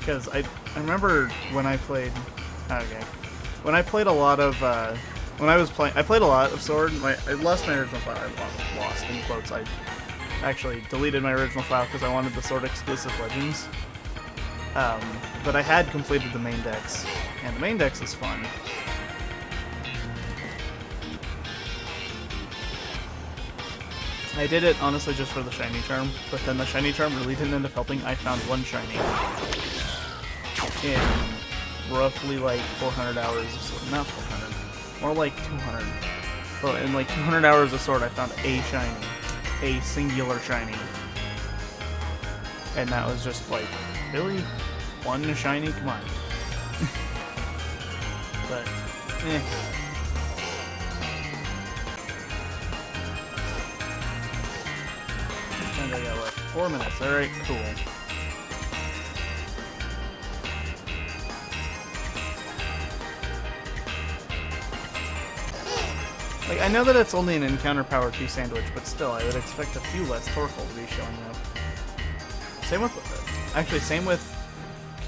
Because I remember when I played... Okay. When I played a lot of... when I was playing... I played a lot of Sword. I lost my original file. I lost, in quotes. I actually deleted my original file because I wanted the Sword exclusive Legends. But I had completed the main dex. And the main dex is fun. I did it, honestly, just for the shiny charm, but then the shiny charm really didn't end up helping. I found one shiny in roughly, like, 400 hours of Sword. Not 400. More like 200. Well, in, like, 200 hours of Sword, I found a shiny. A singular shiny. And that was just, like, really? One shiny? Come on. But, eh. I got left 4 minutes. Alright, cool. Like, I know that it's only an encounter power 2 sandwich, but still, I would expect a few less Torkoal to be showing up. Same with... Actually, same with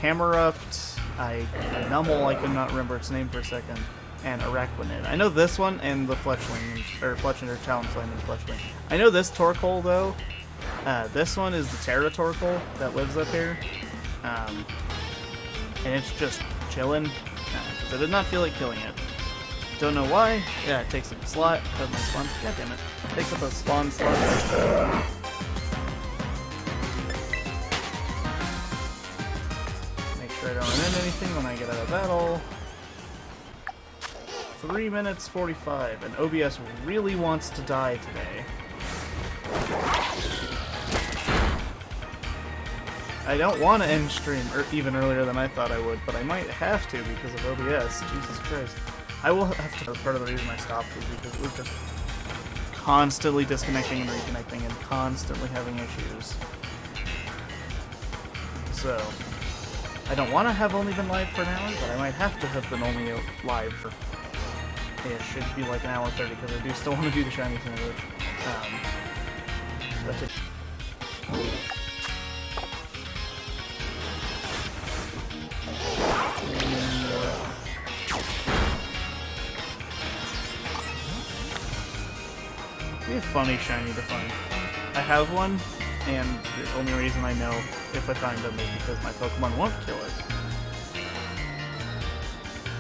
Camerupt, Numel, I could not remember its name for a second, and Araquanid. I know this one and the Fletchling, or Talonflame and Fletchling. I know this Torkoal, though. This one is the Terra Torkoal that lives up here, and it's just chilling, because I did not feel like killing it. Don't know why. Yeah, it takes up a slot of my spawn. God damn it. It takes up a spawn slot. Make sure I don't run into anything when I get out of battle. 3 minutes 45, and OBS really wants to die today. I don't want to end stream even earlier than I thought I would, but I might have to because of OBS. Jesus Christ. I will have to. Part of the reason I stopped was because it was just constantly disconnecting and reconnecting and constantly having issues. So, I don't want to have only been live for an hour, but I might have to have been only live for... It should be like an hour 30 because I do still want to do the shiny sandwich. That's it. Be a funny shiny to find. I have one, and the only reason I know if I find them is because my Pokemon won't kill it.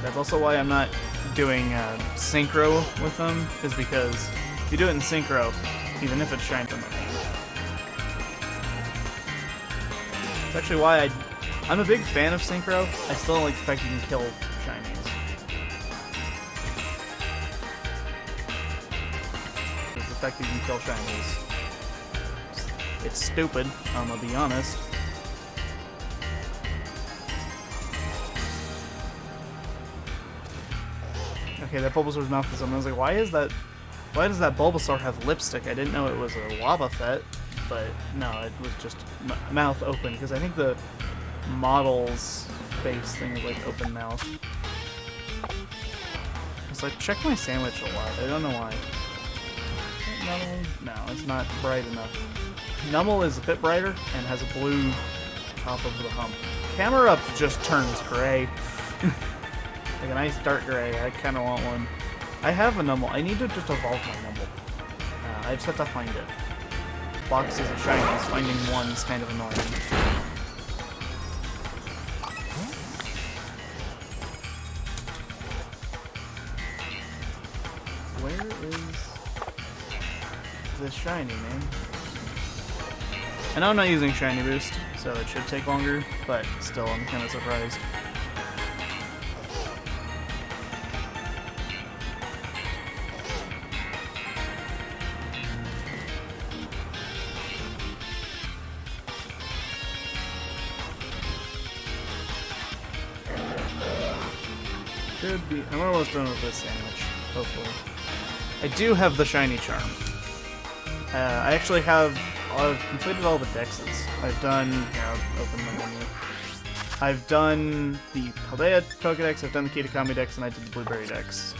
That's also why I'm not doing Synchro with them, is because if you do it in Synchro, even if it's shiny from the name. It's actually why I'm a big fan of Synchro. I still don't expect you can kill shinies. The fact that you can kill shinies. It's stupid, I'm gonna be honest. Okay, that Bulbasaur's mouth is open. I was like, why does that Bulbasaur have lipstick? I didn't know it was a Wobbuffet, but no, it was just mouth open, because I think the model's face thing is like open mouth. It's like, check my sandwich a lot. I don't know why. No, it's not bright enough. Numel is a bit brighter and has a blue top of the hump. Camerupt just turns gray. Like a nice dark gray. I kind of want one. I have a Numel. I need to just evolve my Numel. I just have to find it. Boxes of shinies. Finding one is kind of annoying. Where is this shiny, man? I know I'm not using Shiny Boost, so it should take longer, but still, I'm kind of surprised. Should be. I'm almost done with this sandwich, hopefully. I do have the shiny charm. I actually have. I've completed all the dexes. I've done. Here, I'll open my menu. I've done the Paldea Pokedex, I've done the Kitakami Dex, and I did the Blueberry Dex.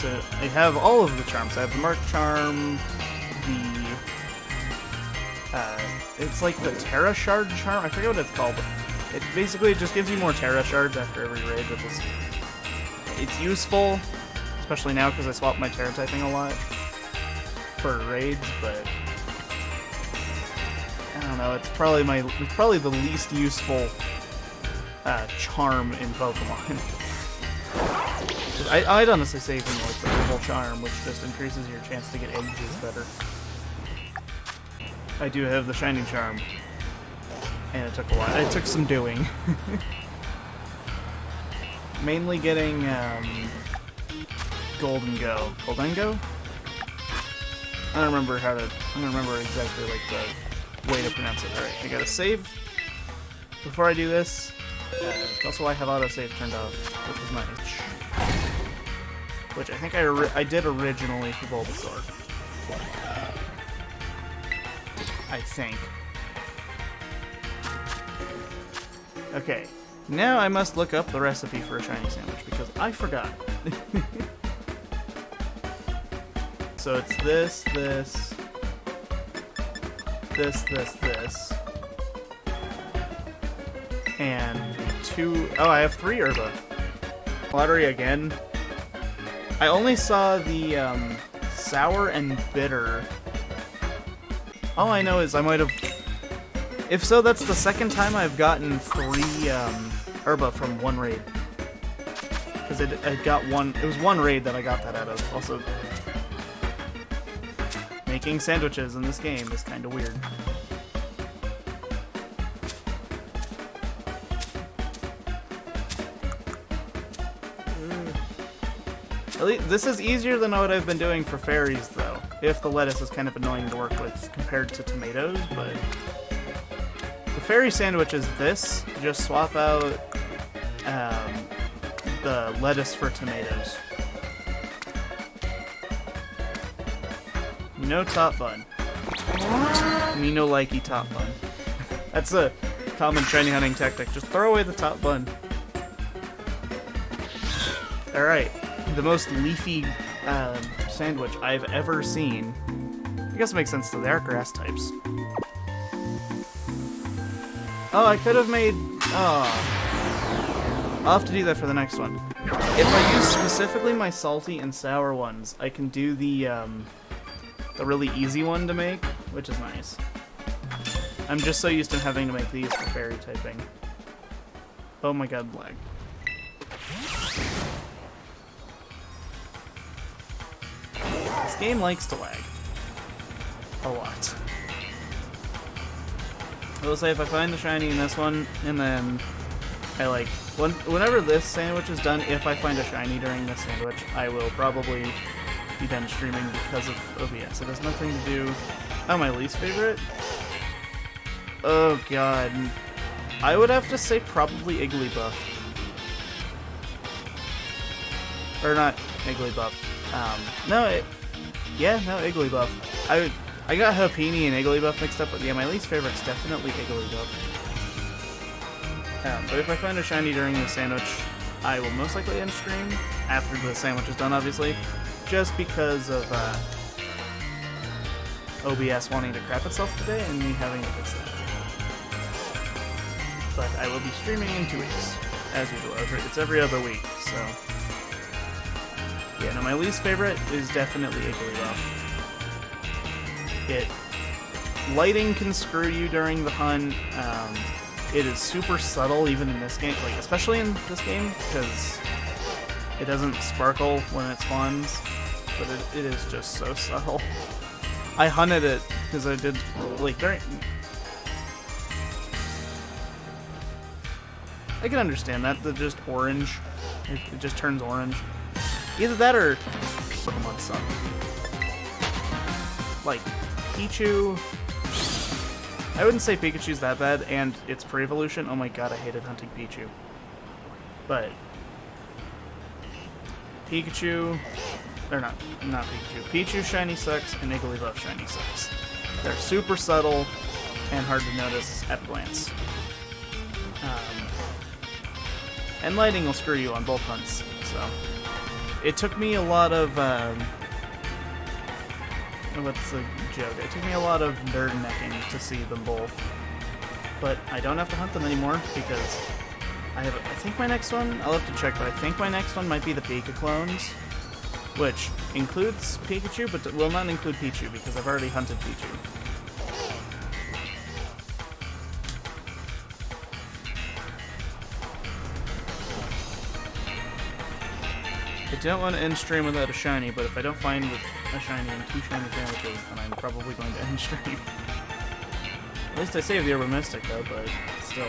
I have all of the charms. I have the Mark Charm, it's like the Terra Shard Charm. I forget what it's called. It basically just gives you more Terra Shards after every raid, which is... It's useful, especially now because I swap my Terra typing a lot for raids, but... I don't know, it's probably the least useful charm in Pokemon. I'd honestly say even like the Herbal Charm, which just increases your chance to get edges better. I do have the Shining Charm, and it took a while. It took some doing. Mainly getting Golden Go. Golden Go? I don't remember exactly like the way to pronounce it. Alright, I gotta save before I do this. Also, I have autosave turned off, which is nice. Which I think I did originally for Bulbasaur. I think. Okay, now I must look up the recipe for a shiny sandwich because I forgot. So it's this, and I have 3 herba. Lottery again. I only saw the sour and bitter. All I know is I might have... If so, that's the second time I've gotten 3 herba from one raid. Because it was one raid that I got that out of. Also, making sandwiches in this game is kind of weird. At least, this is easier than what I've been doing for fairies, though. If the lettuce is kind of annoying to work with compared to tomatoes, but... The fairy sandwich is this. Just swap out the lettuce for tomatoes. No top bun. Me no likey top bun. That's a common shiny hunting tactic. Just throw away the top bun. Alright. The most leafy sandwich I've ever seen. I guess it makes sense that they are grass types. Oh, I could have made... Oh. I'll have to do that for the next one. If I use specifically my salty and sour ones, I can do the really easy one to make, which is nice. I'm just so used to having to make these for fairy typing. Oh my god, lag. This game likes to lag. A lot. I will say if I find the shiny in this one, and then I like... Whenever this sandwich is done, if I find a shiny during this sandwich, I will probably be done streaming because of OBS. It has nothing to do... Oh, my least favorite? Oh god. I would have to say probably Igglybuff. Or not Igglybuff. No, Igglybuff. I got Hoppini and Igglybuff mixed up, but yeah, my least favorite's definitely Igglybuff. But if I find a shiny during the sandwich, I will most likely end stream, after the sandwich is done, obviously, just because of OBS wanting to crap itself today and me having to fix that. But I will be streaming in 2 weeks, as usual. It's every other week, so... Yeah, no, my least favorite is definitely Igglybuff. Lighting can screw you during the hunt. It is super subtle even in this game, like especially in this game, because it doesn't sparkle when it spawns, but it is just so subtle. I hunted it because I did like during. I can understand that. They're just orange. It just turns orange. Either that or Pokemon suck. Like Pichu. I wouldn't say Pikachu's that bad, and its pre-evolution. Oh my god, I hated hunting Pichu. But Pikachu, or not Pikachu. Pichu shiny sucks, and Igglybuff shiny sucks. They're super subtle and hard to notice at a glance. And lighting will screw you on both hunts, so it took me a lot of, what's the joke? It took me a lot of nerd necking to see them both. But I don't have to hunt them anymore because I think my next one, I'll have to check, but I think my next one might be the Pika clones, which includes Pikachu, but will not include Pichu because I've already hunted Pichu. I don't want to end stream without a shiny, but if I don't find a shiny and 2 shiny sandwiches, then I'm probably going to end stream. At least I saved the Urban Mystic though, but still.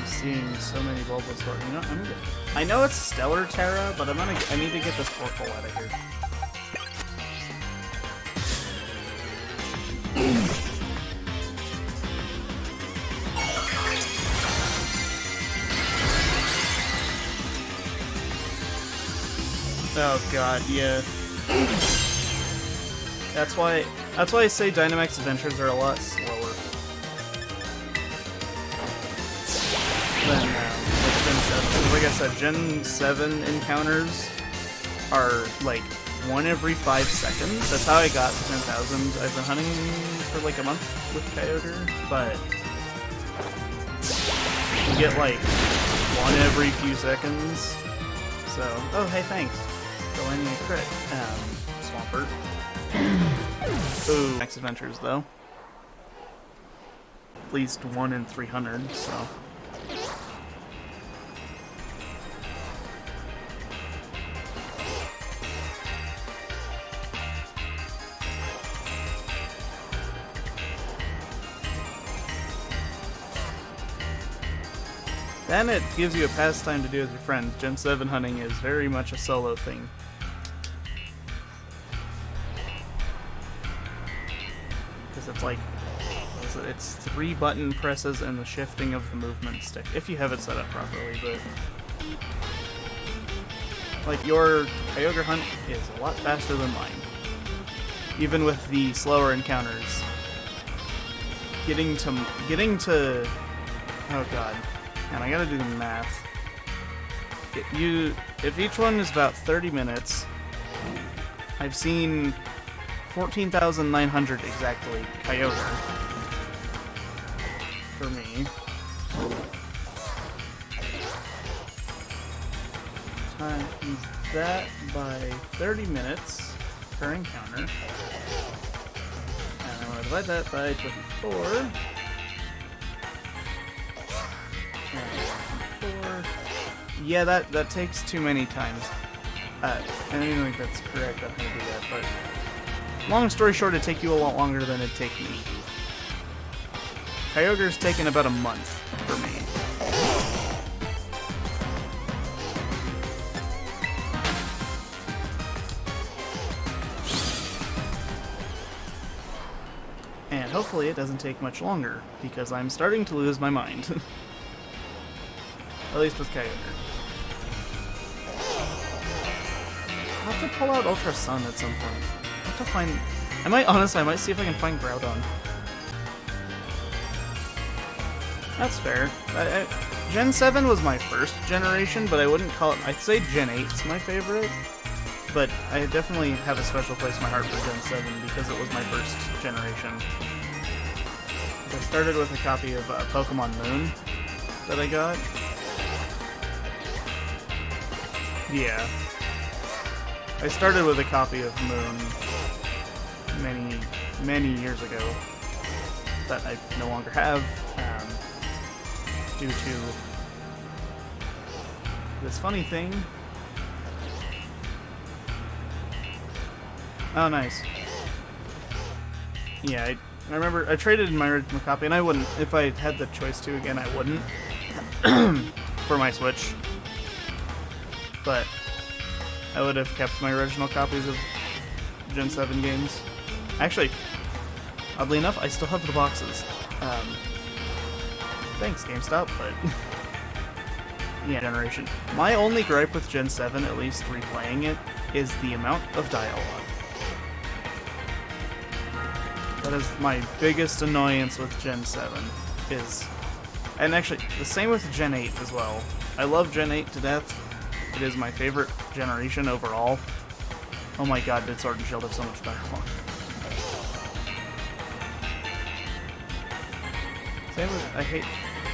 Seeing so many Bulbasaur. You know, I know it's Stellar Terra, but I need to get this Torkoal out of here. Oh god, yeah. That's why I say Dynamax Adventures are a lot slower than Gen 7. Like I said, Gen 7 encounters are like 1 every 5 seconds. That's how I got to 10,000. I've been hunting for like a month with Kyogre, but you get like 1 every few seconds. So, oh hey, thanks. Go in and crit. Swampert. Ooh, Max Adventures though. At least 1 in 300, so. Then it gives you a pastime to do with your friends. Gen 7 hunting is very much a solo thing. Because it's like, it's 3 button presses and the shifting of the movement stick, if you have it set up properly, but like your Kyogre hunt is a lot faster than mine. Even with the slower encounters. Getting to oh god. And I gotta do the math. If each one is about 30 minutes, I've seen 14,900 exactly Kyogre for me. Times that by 30 minutes per encounter. And I'm gonna divide that by 24. Yeah, that takes too many times. I don't even think that's correct. I'm gonna do that, but long story short, it'd take you a lot longer than it'd take me. Kyogre's taken about a month for me. And hopefully it doesn't take much longer, because I'm starting to lose my mind. At least with Kyogre. I'll have to pull out Ultra Sun at some point. I'll have to find... I might see if I can find Groudon. That's fair. Gen 7 was my first generation, but I wouldn't call it... I'd say Gen 8's my favorite. But I definitely have a special place in my heart for Gen 7 because it was my first generation. I started with a copy of Pokemon Moon that I got. Yeah. I started with a copy of Moon many years ago that I no longer have due to this funny thing. Oh, nice. Yeah, I remember I traded in my original copy, and I wouldn't, if I had the choice to again, I wouldn't for my Switch. But I would have kept my original copies of Gen 7 games. Actually, Oddly enough, I still have the boxes. Thanks, GameStop, but... yeah, generation. My only gripe with Gen 7, at least replaying it, is the amount of dialogue. That is my biggest annoyance with Gen 7, is... and actually, the same with Gen 8 as well. I love Gen 8 to death. It is my favorite generation overall. Oh my god, did Sword and Shield have so much dialogue. Same with, I hate...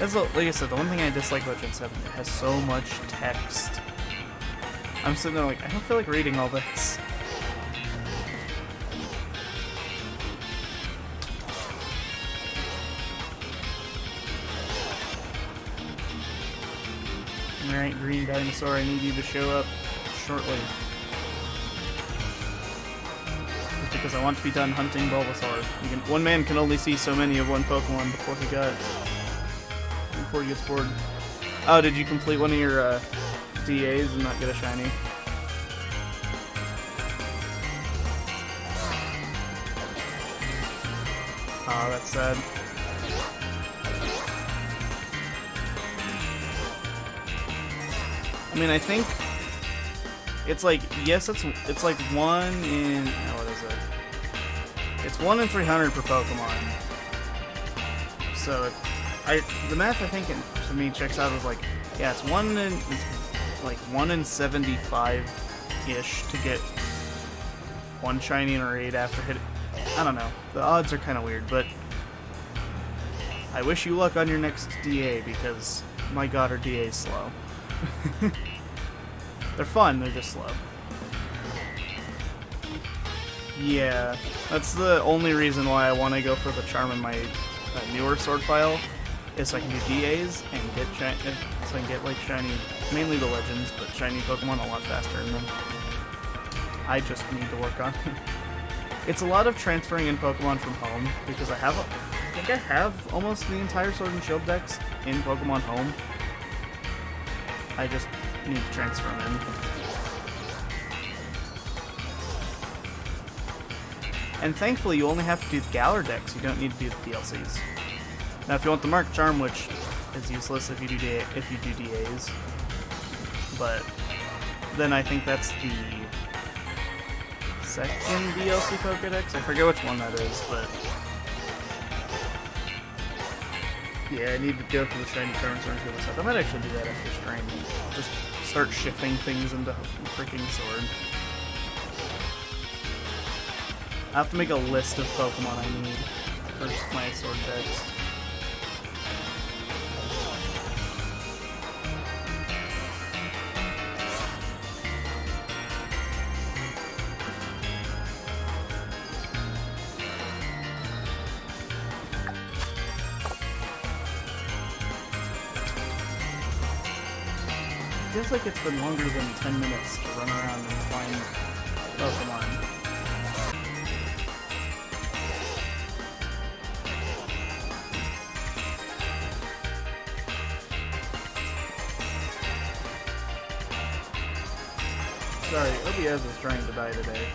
that's like I said, the one thing I dislike about Gen 7, it has so much text. I'm sitting there like, I don't feel like reading all this. Alright, Green Dinosaur, I need you to show up shortly. Just because I want to be done hunting Bulbasaur. One man can only see so many of one Pokemon before he gets bored. Oh, did you complete one of your DAs and not get a shiny? Oh, that's sad. I mean, I think it's like, yes, it's like 1 in, what is it? It's 1 in 300 per Pokemon. So the math I think to me checks out as like, yeah, it's like 1 in 75-ish to get one shiny in a raid after hitting. I don't know. The odds are kind of weird, but I wish you luck on your next DA because my god, our DA is slow. They're fun, they're just slow. Yeah, that's the only reason why I want to go for the charm in my newer sword file, is so I can do DAs and get so I can get like shiny, mainly the legends, but shiny Pokemon a lot faster in them. I just need to work on it. It's a lot of transferring in Pokemon from home, because I think I have almost the entire Sword and Shield decks in Pokemon Home. I just need to transfer them in. And thankfully, you only have to do the Galar decks. You don't need to do the DLCs. Now, if you want the Mark Charm, which is useless if you do DAs, but then I think that's the second DLC Pokédex. I forget which one that is, but yeah, I need to go for the shiny charms and the stuff. I might actually do that after stream. Just start shifting things into freaking sword. I have to make a list of Pokemon I need for my sword decks. Feels like it's been longer than 10 minutes to run around and find Pokemon. Sorry, OBS is trying to die today.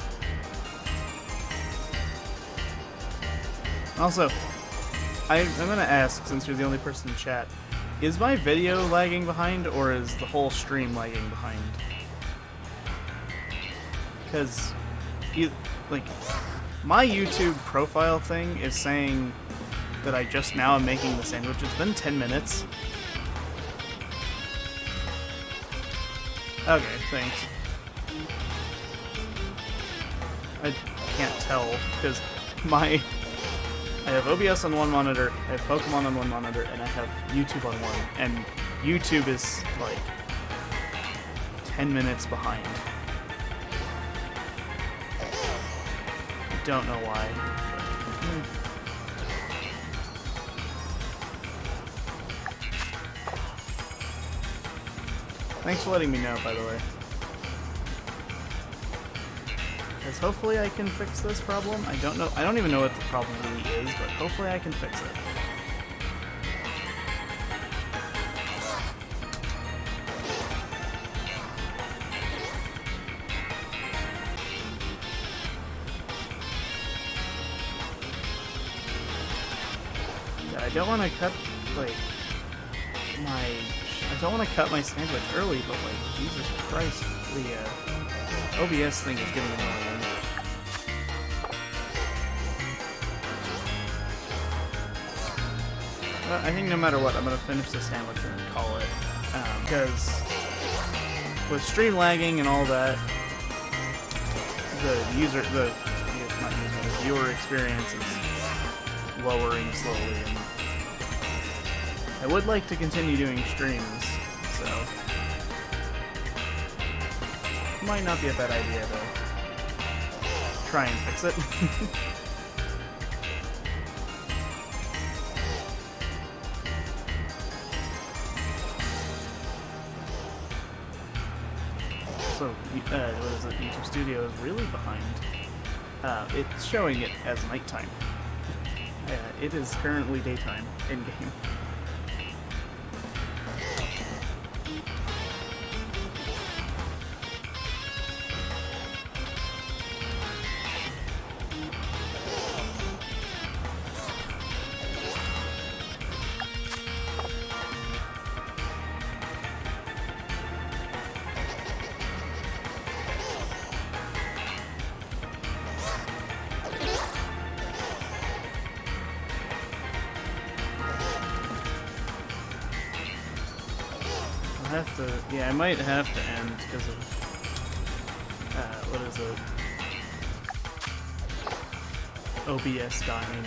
Also, I'm gonna ask, since you're the only person in chat, is my video lagging behind, or is the whole stream lagging behind? Because, like, my YouTube profile thing is saying that I just now am making the sandwich. It's been 10 minutes. Okay, thanks. I can't tell, because I have OBS on one monitor, I have Pokemon on one monitor, and I have YouTube on one. And YouTube is, like, 10 minutes behind. I don't know why. Thanks for letting me know, by the way. Because hopefully I can fix this problem. I don't even know what the problem really is, but hopefully I can fix it. don't want to cut, like, I don't want to cut my sandwich early, but, like, Jesus Christ, the, OBS thing is getting annoying. I think no matter what, I'm going to finish the sandwich and then call it, because with stream lagging and all that, the viewer experience is lowering slowly, and I would like to continue doing streams, so might not be a bad idea to try and fix it. So, what is it? YouTube Studio is really behind. It's showing it as nighttime. It is currently daytime in-game. Yeah, I might have to end because of, what is it? OBS dying.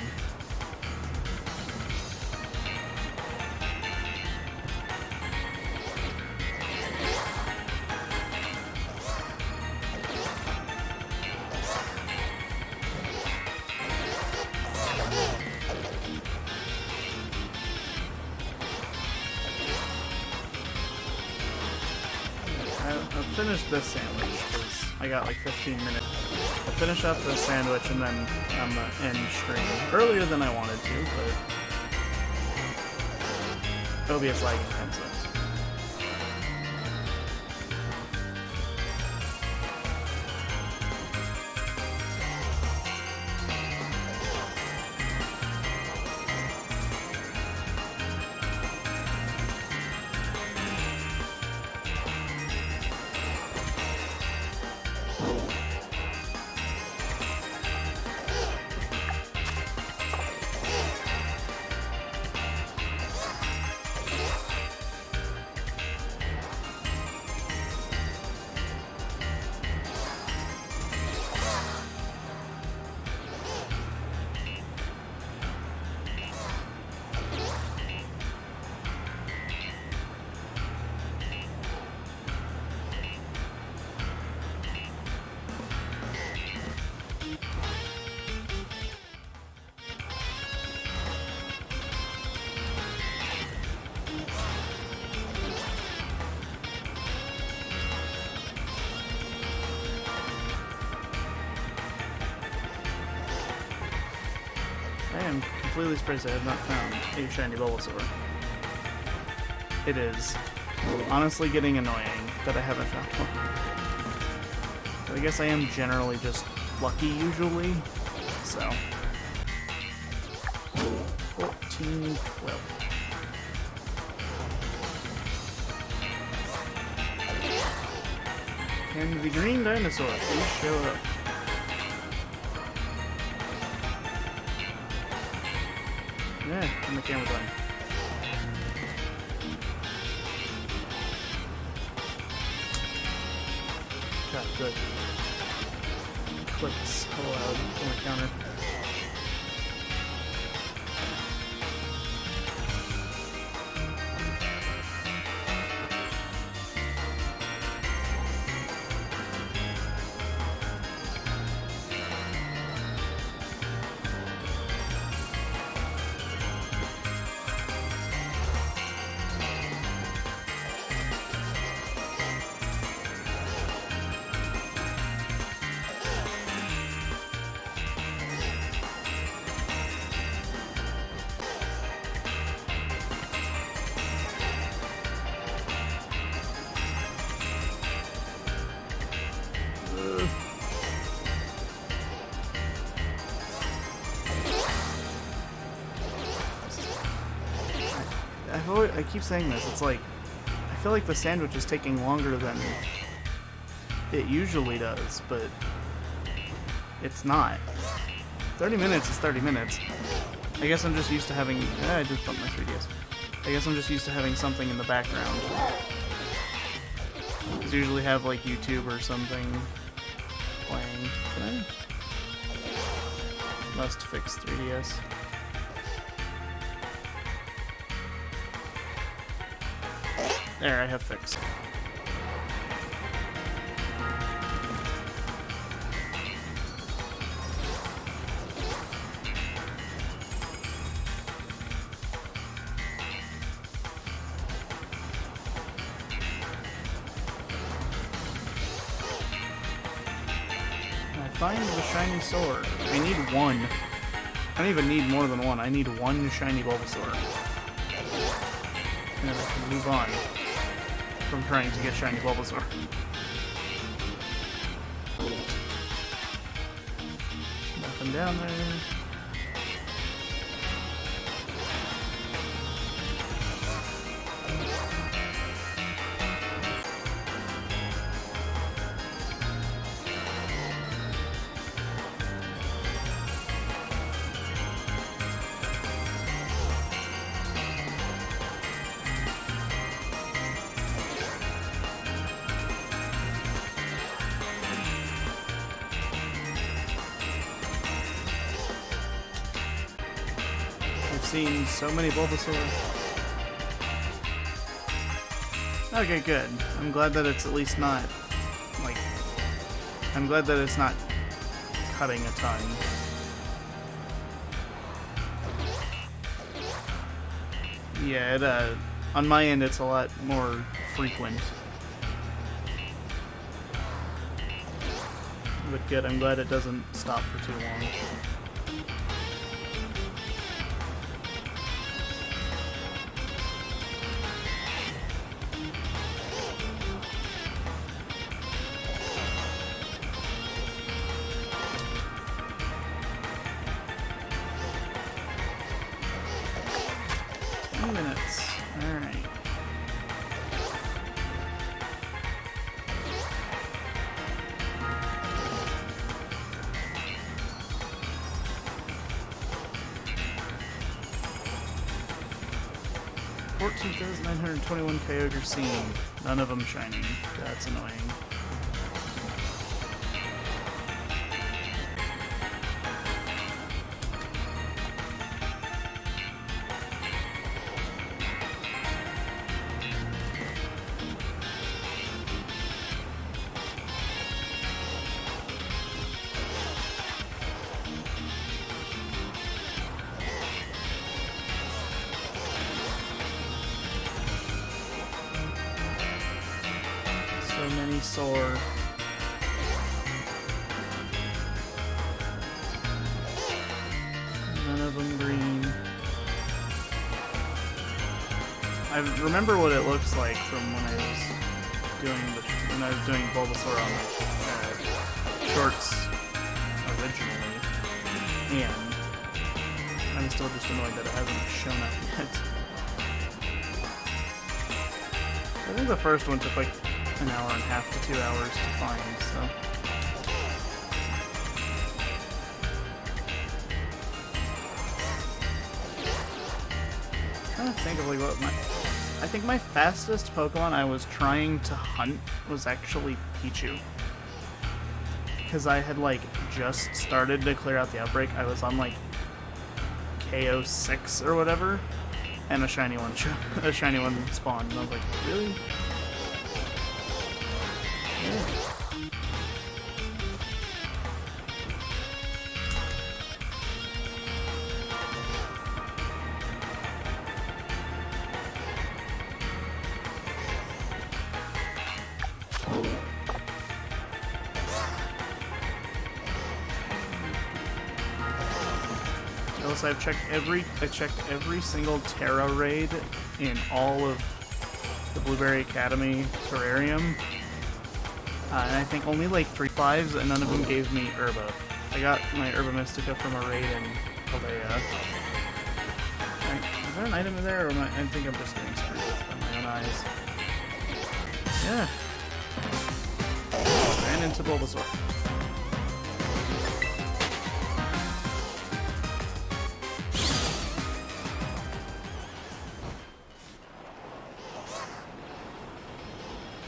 I'll finish this sandwich, because I got like 15 minutes. I'll finish up this sandwich and then I'm gonna end stream. Earlier than I wanted to, but OBS lagging comes in. I am completely surprised I have not found a shiny Bulbasaur. It is honestly getting annoying that I haven't found one. But I guess I am generally just lucky usually, so. 14, 12. Can the green dinosaur please show up? Yeah, and the camera's on. God, good. Click so loud on the counter. I keep saying this. It's like I feel like the sandwich is taking longer than it usually does, but it's not. 30 minutes is 30 minutes. I guess I'm just used to having... I just bumped my 3DS. I guess I'm just used to having something in the background. Because usually have like YouTube or something playing. Can I? Must fix 3DS. There, I have fixed. Find the shiny sword. I need one. I don't even need more than one. I need one shiny Bulbasaur. And then I can move on from trying to get shiny Bulbasaur. Nothing down there. Seen so many Bulbasaur. Okay, good. I'm glad that it's at least not, like, I'm glad that it's not cutting a ton. Yeah, it, on my end it's a lot more frequent. But good, I'm glad it doesn't stop for too long. Minutes. Alright. $14,921 Kyogre seen. None of them shining. That's annoying. So many sore. None of them green. I remember what it looks like from when I was doing Bulbasaur on shorts originally, and I'm still just annoyed that it hasn't shown up yet. I think the first one took like an hour and a half to 2 hours to find, so. I'm trying to think of like what I think my fastest Pokemon I was trying to hunt was actually Pichu. Because I had like just started to clear out the outbreak. I was on like KO 6 or whatever, and a shiny one spawned, and I was like, really? Yeah. Also, I checked every single Terra raid in all of the Blueberry Academy terrarium. And I think only like 3 5s, and none of them gave me Herba. I got my Herba Mystica from a raid in Paldea. Is there an item in there, or I think I'm just getting screwed with my own eyes. Yeah. Ran into Bulbasaur.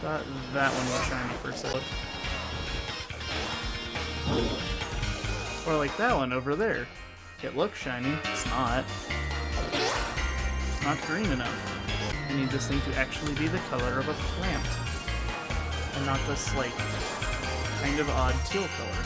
Thought that one was shiny for a second. Or like that one over there. It looks shiny. It's not. It's not green enough. I need this thing to actually be the color of a plant. And not this, like, kind of odd teal color.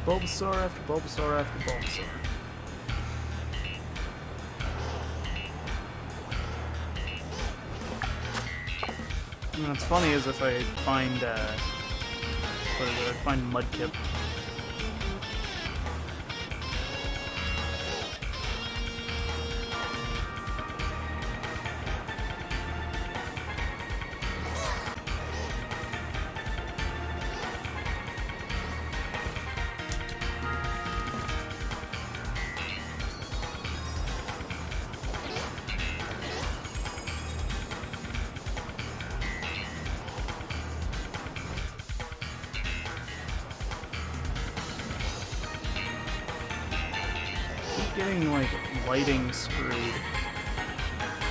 Bulbasaur after Bulbasaur after Bulbasaur. And what's funny is if I find, what is it, I find Mudkip. Getting like lighting screwed.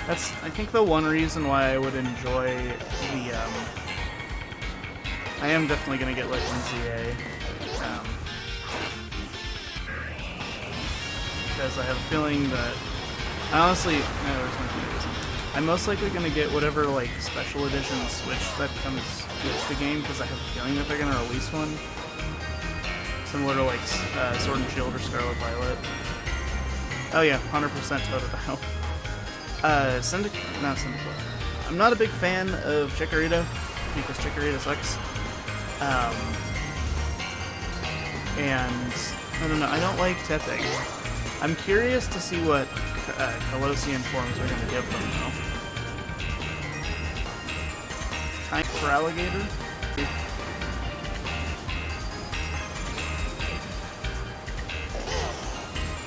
That's I think the one reason why I would enjoy the I am definitely gonna get like ZA. Because I have a feeling that honestly I'm most likely gonna get whatever like special edition Switch that comes with the game, because I have a feeling that they're gonna release one. Similar to like Sword and Shield or Scarlet Violet. Oh yeah, 100% Totodile. Not Syndicate. I'm not a big fan of Chikorita, because Chikorita sucks. And, I don't know, I don't like Tepig. I'm curious to see what Colossian forms are going to give them, though. Kind for Alligator?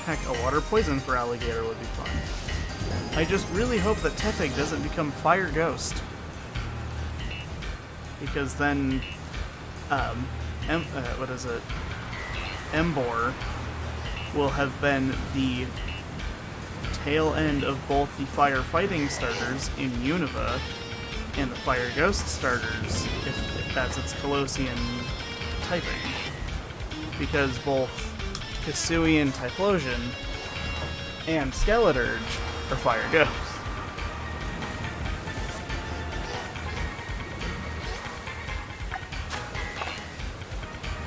Heck, a water poison for Alligator would be fun. I just really hope that Tepig doesn't become Fire Ghost. Because then, what is it? Embor will have been the tail end of both the Fire Fighting starters in Unova and the Fire Ghost starters, if that's its Colossian typing. Because both Hisuian Typhlosion and Skeleturge are Fire Ghosts.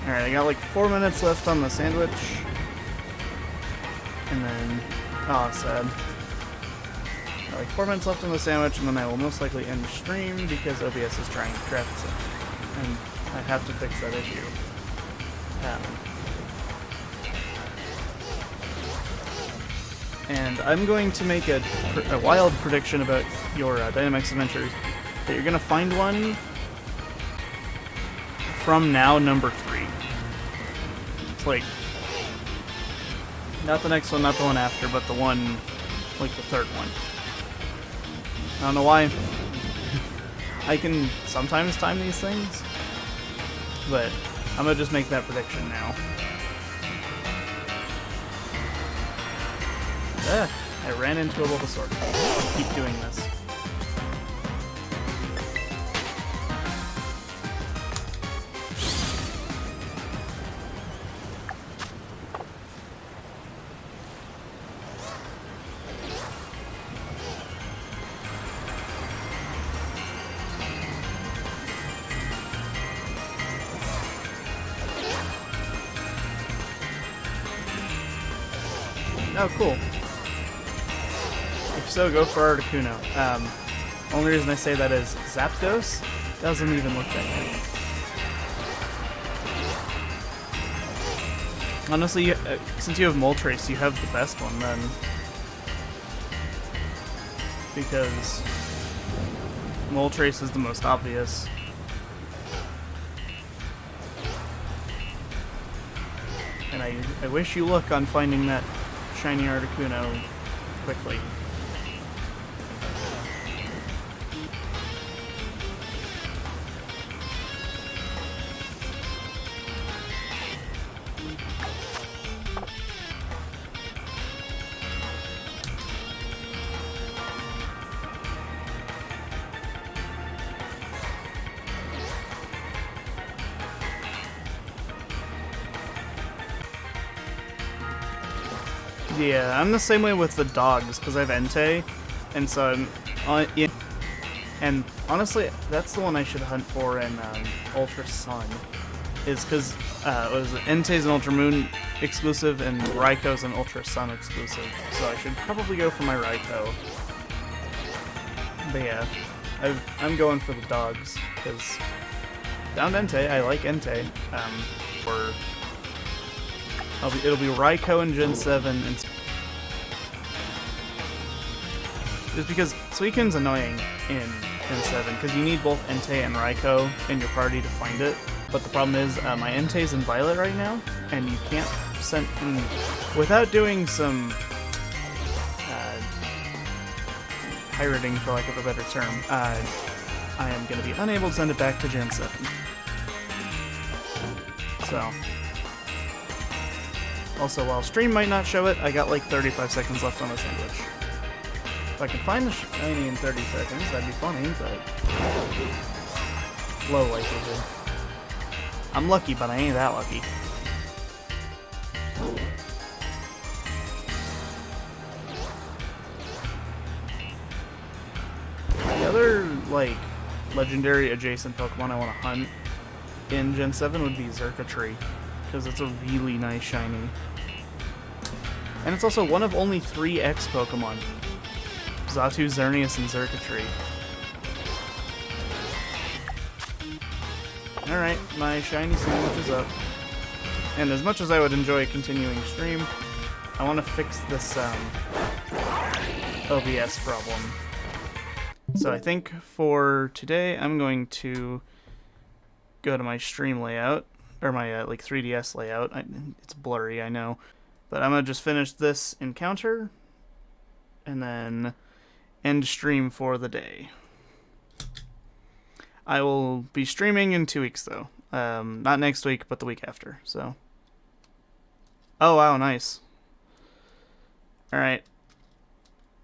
Alright, I got like 4 minutes left on the sandwich. And then... oh, sad. Got like 4 minutes left on the sandwich, and then I will most likely end the stream because OBS is trying to craft something. And I have to fix that issue. And I'm going to make a wild prediction about your Dynamax Adventures, that you're going to find one from now number 3. It's like, not the next one, not the one after, but the one, like the third one. I don't know why. I can sometimes time these things, but I'm going to just make that prediction now. I ran into a Bulbasaur. Keep doing this. Oh, cool. If so, go for Articuno. Only reason I say that is Zapdos doesn't even look that good. Honestly, since you have Moltres, you have the best one then. Because Moltres is the most obvious. And I wish you luck on finding that shiny Articuno quickly. Yeah, I'm the same way with the dogs, because I have Entei, and so I'm and honestly, that's the one I should hunt for in Ultra Sun, is because Entei's an Ultra Moon exclusive, and Raikou an Ultra Sun exclusive, so I should probably go for my Raikou. But yeah, I'm going for the dogs, because found Entei, I like Entei, it'll be Raikou in Gen 7, and just because Suicune's annoying in Gen 7, because you need both Entei and Raikou in your party to find it. But the problem is, my Entei's in Violet right now, and you can't send without doing some pirating, for lack of a better term. I am going to be unable to send it back to Gen 7. So. Also, while stream might not show it, I got like 35 seconds left on the sandwich. If I can find the shiny in 30 seconds, that'd be funny, but low likelihood. I'm lucky, but I ain't that lucky. The other, like, legendary adjacent Pokemon I want to hunt in Gen 7 would be Xurkitree, because it's a really nice shiny. And it's also one of only 3 X Pokemon. Xatu, Xerneas, and Xurkitree. Alright, my shiny sandwich is up. And as much as I would enjoy continuing stream, I want to fix this OBS problem. So I think for today, I'm going to go to my stream layout, or my like 3DS layout. It's blurry, I know. But I'm going to just finish this encounter, and then end stream for the day. I will be streaming in 2 weeks, though. Not next week, but the week after, so. Oh, wow, nice. Alright.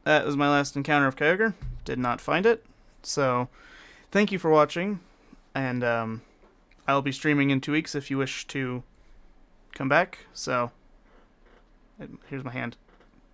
That was my last encounter of Kyogre. Did not find it. So, thank you for watching, and I'll be streaming in 2 weeks if you wish to come back, so. Here's my hand.